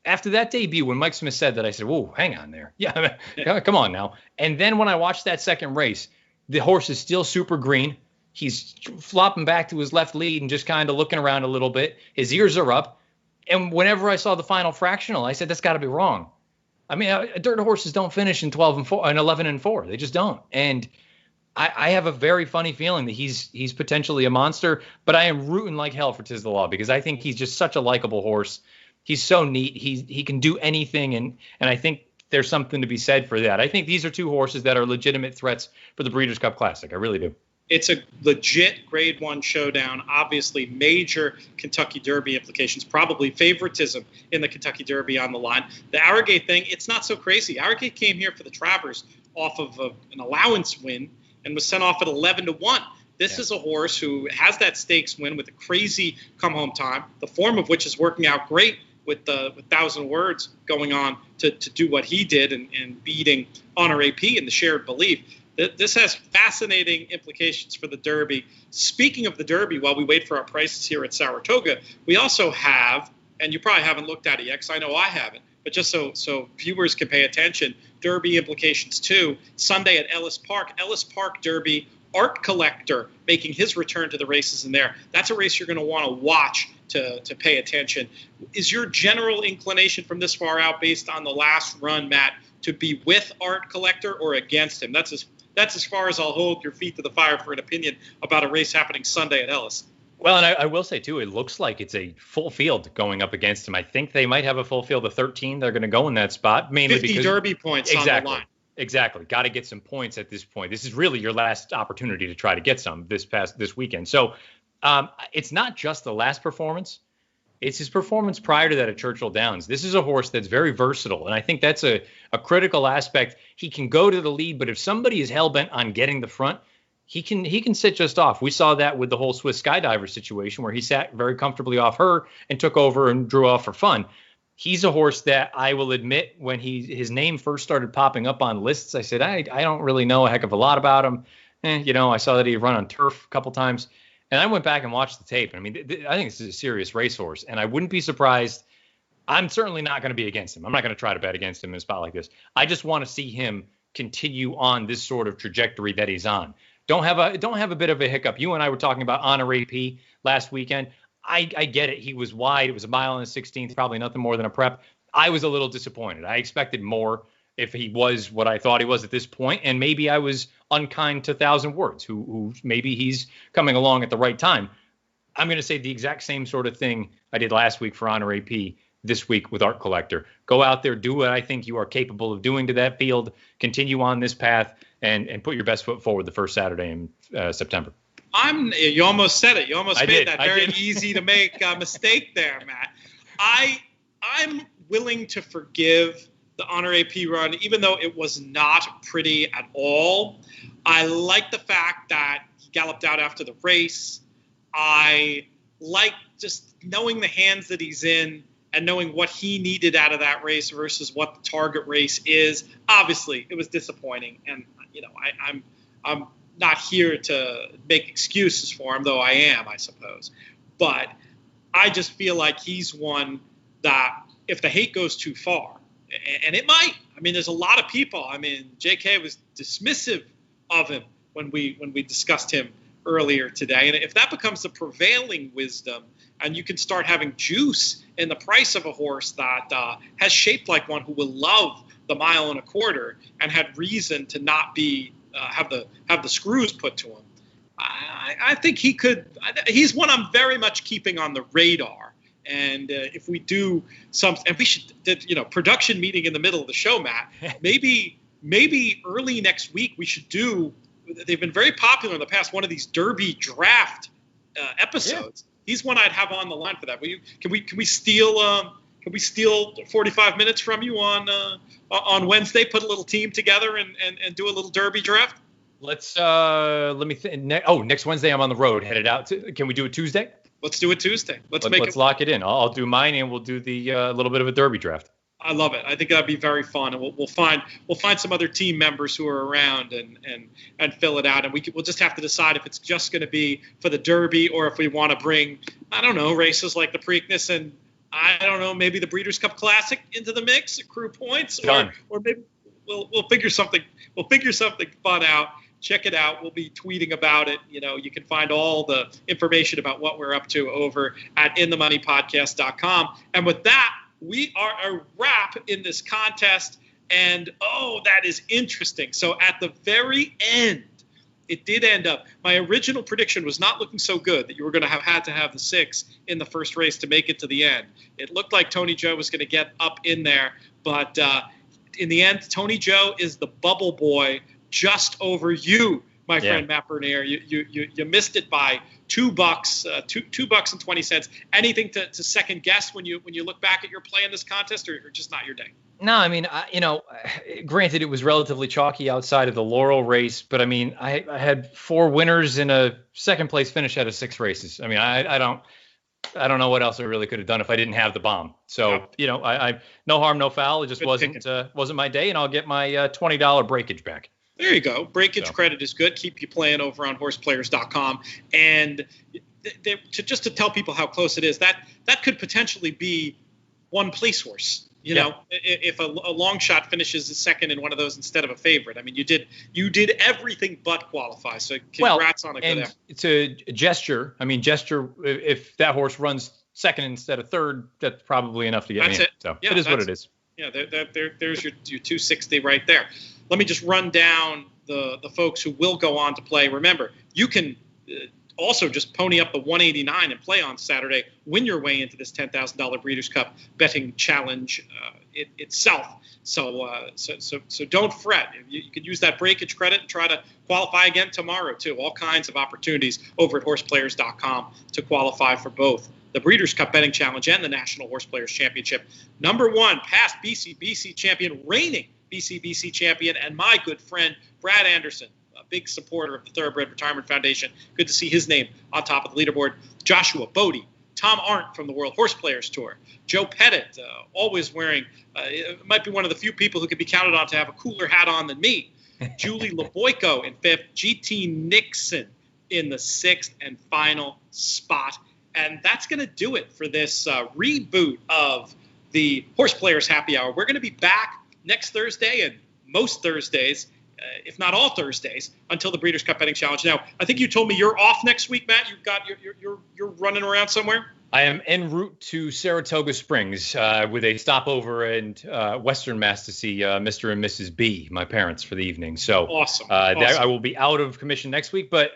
after that debut, when Mike Smith said that, I said, whoa, hang on there. Yeah, come on now. And then when I watched that second race, the horse is still super green. He's flopping back to his left lead and just kind of looking around a little bit. His ears are up. And whenever I saw the final fractional, I said, that's got to be wrong. I mean, dirt horses don't finish in 12 and 4 and 11 and 4. They just don't. And I have a very funny feeling that he's potentially a monster, but I am rooting like hell for Tis the Law because I think he's just such a likable horse. He's so neat. He can do anything. And I think there's something to be said for that. I think these are 2 horses that are legitimate threats for the Breeders' Cup Classic. I really do. It's a legit Grade 1 showdown. Obviously, major Kentucky Derby implications, probably favoritism in the Kentucky Derby on the line. The Arrowgate thing, it's not so crazy. Arrowgate came here for the Travers off of an allowance win and was sent off at 11-1. This is a horse who has that stakes win with a crazy come-home time, the form of which is working out great with 1,000 Words going on to do what he did and beating Honor AP in the shared belief. This has fascinating implications for the Derby. Speaking of the Derby, while we wait for our prices here at Saratoga, we also have, and you probably haven't looked at it yet because I know I haven't, but just so viewers can pay attention, Derby implications too. Sunday at Ellis Park Derby, Art Collector making his return to the races in there. That's a race you're going to want to watch to pay attention. Is your general inclination from this far out based on the last run, Matt, to be with Art Collector or against him? That's as far as I'll hold your feet to the fire for an opinion about a race happening Sunday at Ellis. Well, and I will say, too, it looks like it's a full field going up against him. I think they might have a full field of 13. They're going to go in that spot. Mainly 50 because Derby points on the line. Exactly. Got to get some points at this point. This is really your last opportunity to try to get some this weekend. So it's not just the last performance. It's his performance prior to that at Churchill Downs. This is a horse that's very versatile, and I think that's a critical aspect. He can go to the lead, but if somebody is hell-bent on getting the front, he can sit just off. We saw that with the whole Swiss Skydiver situation where he sat very comfortably off her and took over and drew off for fun. He's a horse that I will admit when his name first started popping up on lists, I said, I don't really know a heck of a lot about him. I saw that he run on turf a couple times. And I went back and watched the tape. I mean, I think this is a serious racehorse, and I wouldn't be surprised. I'm certainly not going to be against him. I'm not going to try to bet against him in a spot like this. I just want to see him continue on this sort of trajectory that he's on. Don't have a bit of a hiccup. You and I were talking about Honor AP last weekend. I get it. He was wide. It was a mile and a 16th, probably nothing more than a prep. I was a little disappointed. I expected more if he was what I thought he was at this point, and maybe I was unkind to Thousand Words, who maybe he's coming along at the right time. I'm going to say the exact same sort of thing I did last week for Honor AP this week with Art Collector. Go out there, do what I think you are capable of doing to that field, continue on this path, and put your best foot forward the first Saturday in September. You almost said it. You almost made that very did. easy to make mistake there, Matt. I'm willing to forgive the Honor AP run, even though it was not pretty at all. I like the fact that he galloped out after the race. I like just knowing the hands that he's in and knowing what he needed out of that race versus what the target race is. Obviously, it was disappointing, and I'm not here to make excuses for him, though I am, I suppose. But I just feel like he's one that if the hate goes too far, and it might. I mean, there's a lot of people. I mean, JK was dismissive of him when we discussed him earlier today. And if that becomes the prevailing wisdom and you can start having juice in the price of a horse that has shaped like one who will love the mile and a quarter and had reason to not be have the screws put to him, I think he could. He's one I'm very much keeping on the radar. And if we do something, and we should, production meeting in the middle of the show, Matt, maybe early next week we should do. They've been very popular in the past. One of these Derby draft episodes. Yeah. He's one I'd have on the line for that. Can we steal 45 minutes from you on Wednesday? Put a little team together and do a little Derby draft. Let's let me think. Next Wednesday I'm on the road, headed out. Can we do it Tuesday? Let's do it Tuesday. Let's lock it in. I'll do mine, and we'll do the little bit of a Derby draft. I love it. I think that'd be very fun, and we'll find some other team members who are around and fill it out, and we'll just have to decide if it's just going to be for the Derby or if we want to bring, I don't know, races like the Preakness and I don't know, maybe the Breeders' Cup Classic into the mix, accrue points, or maybe we'll figure something fun out. Check it out. We'll be tweeting about it. You can find all the information about what we're up to over at inthemoneypodcast.com. And with that, we are a wrap in this contest. And, that is interesting. So at the very end, it did end up. My original prediction was not looking so good that you were going to have had to have the 6 in the first race to make it to the end. It looked like Tony Joe was going to get up in there. But in the end, Tony Joe is the bubble boy just over you, my friend Matt Bernier. You missed it by $2, $2.20. Anything to second guess when you look back at your play in this contest, or just not your day? No, I mean, granted it was relatively chalky outside of the Laurel race, but I mean, I had 4 winners and a second place finish out of 6 races. I mean, I don't know what else I really could have done if I didn't have the bomb. So, I no harm, no foul. It just wasn't my day, and I'll get my $20 breakage back. There you go. Breakage credit is good. Keep you playing over on horseplayers.com. And just to tell people how close it is, that could potentially be one place horse. If a long shot finishes a second in one of those instead of a favorite. I mean, you did everything but qualify. So congrats on a good effort. It's a gesture. I mean, if that horse runs second instead of third, that's probably enough to get me in. So it is what it is. Yeah, there's your 260 right there. Let me just run down the folks who will go on to play. Remember, you can also just pony up the 189 and play on Saturday, win your way into this $10,000 Breeders' Cup betting challenge itself. So don't fret. You can use that breakage credit and try to qualify again tomorrow, too. All kinds of opportunities over at horseplayers.com to qualify for both the Breeders' Cup Betting Challenge and the National Horse Players Championship. Number 1, past BCBC champion, reigning BCBC champion, and my good friend, Brad Anderson, a big supporter of the Thoroughbred Retirement Foundation. Good to see his name on top of the leaderboard. Joshua Bodie, Tom Arndt from the World Horse Players Tour, Joe Pettit, always wearing, might be one of the few people who can be counted on to have a cooler hat on than me. Julie Leboyko in 5th, GT Nixon in the 6th and final spot. And that's going to do it for this reboot of the Horseplayers Happy Hour. We're going to be back next Thursday and most Thursdays if not all Thursdays, until the Breeders' Cup Betting Challenge. Now, I think you told me you're off next week, Matt. You've got you're running around somewhere. I am en route to Saratoga Springs with a stopover in Western Mass to see Mr. and Mrs. B, my parents, for the evening. So awesome. I will be out of commission next week, but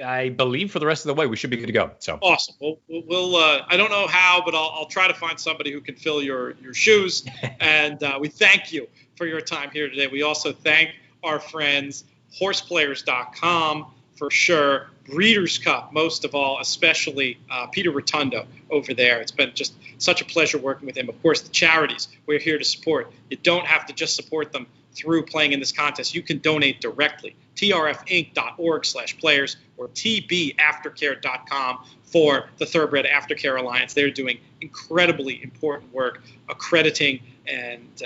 I believe for the rest of the way we should be good to go. So awesome. We'll I don't know how, but I'll try to find somebody who can fill your shoes. And we thank you for your time here today. We also thank our friends Horseplayers.com for sure. Breeders' Cup, most of all, especially Peter Rotundo over there. It's been just such a pleasure working with him. Of course, the charities we're here to support. You don't have to just support them through playing in this contest. You can donate directly. trfinc.org/players or tbaftercare.com for the Thoroughbred Aftercare Alliance. They're doing incredibly important work accrediting, and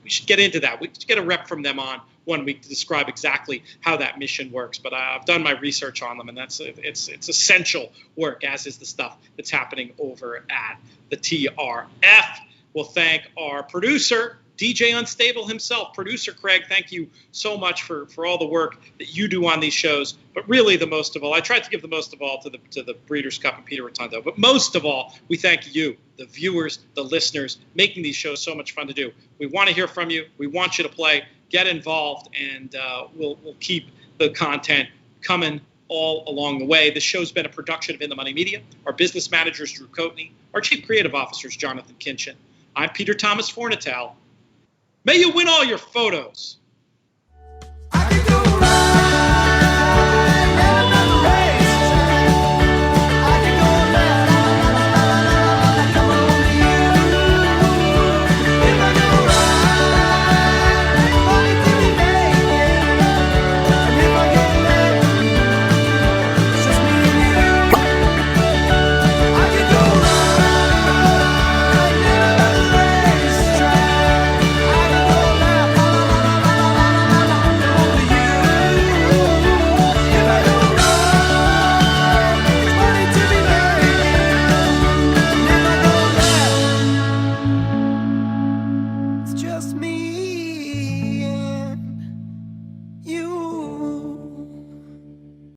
we should get into that. We should get a rep from them on one week to describe exactly how that mission works. But I've done my research on them, and it's essential work, as is the stuff that's happening over at the TRF. We'll thank our producer, DJ Unstable himself, producer Craig. Thank you so much for all the work that you do on these shows. But really, the most of all, I tried to give the most of all to the Breeders' Cup and Peter Rotundo. But most of all, we thank you, the viewers, the listeners, making these shows so much fun to do. We want to hear from you. We want you to play. Get involved, and we'll keep the content coming all along the way. This show's been a production of In the Money Media. Our business manager is Drew Coatney. Our chief creative officer is Jonathan Kinchin. I'm Peter Thomas Fornatel. May you win all your photos.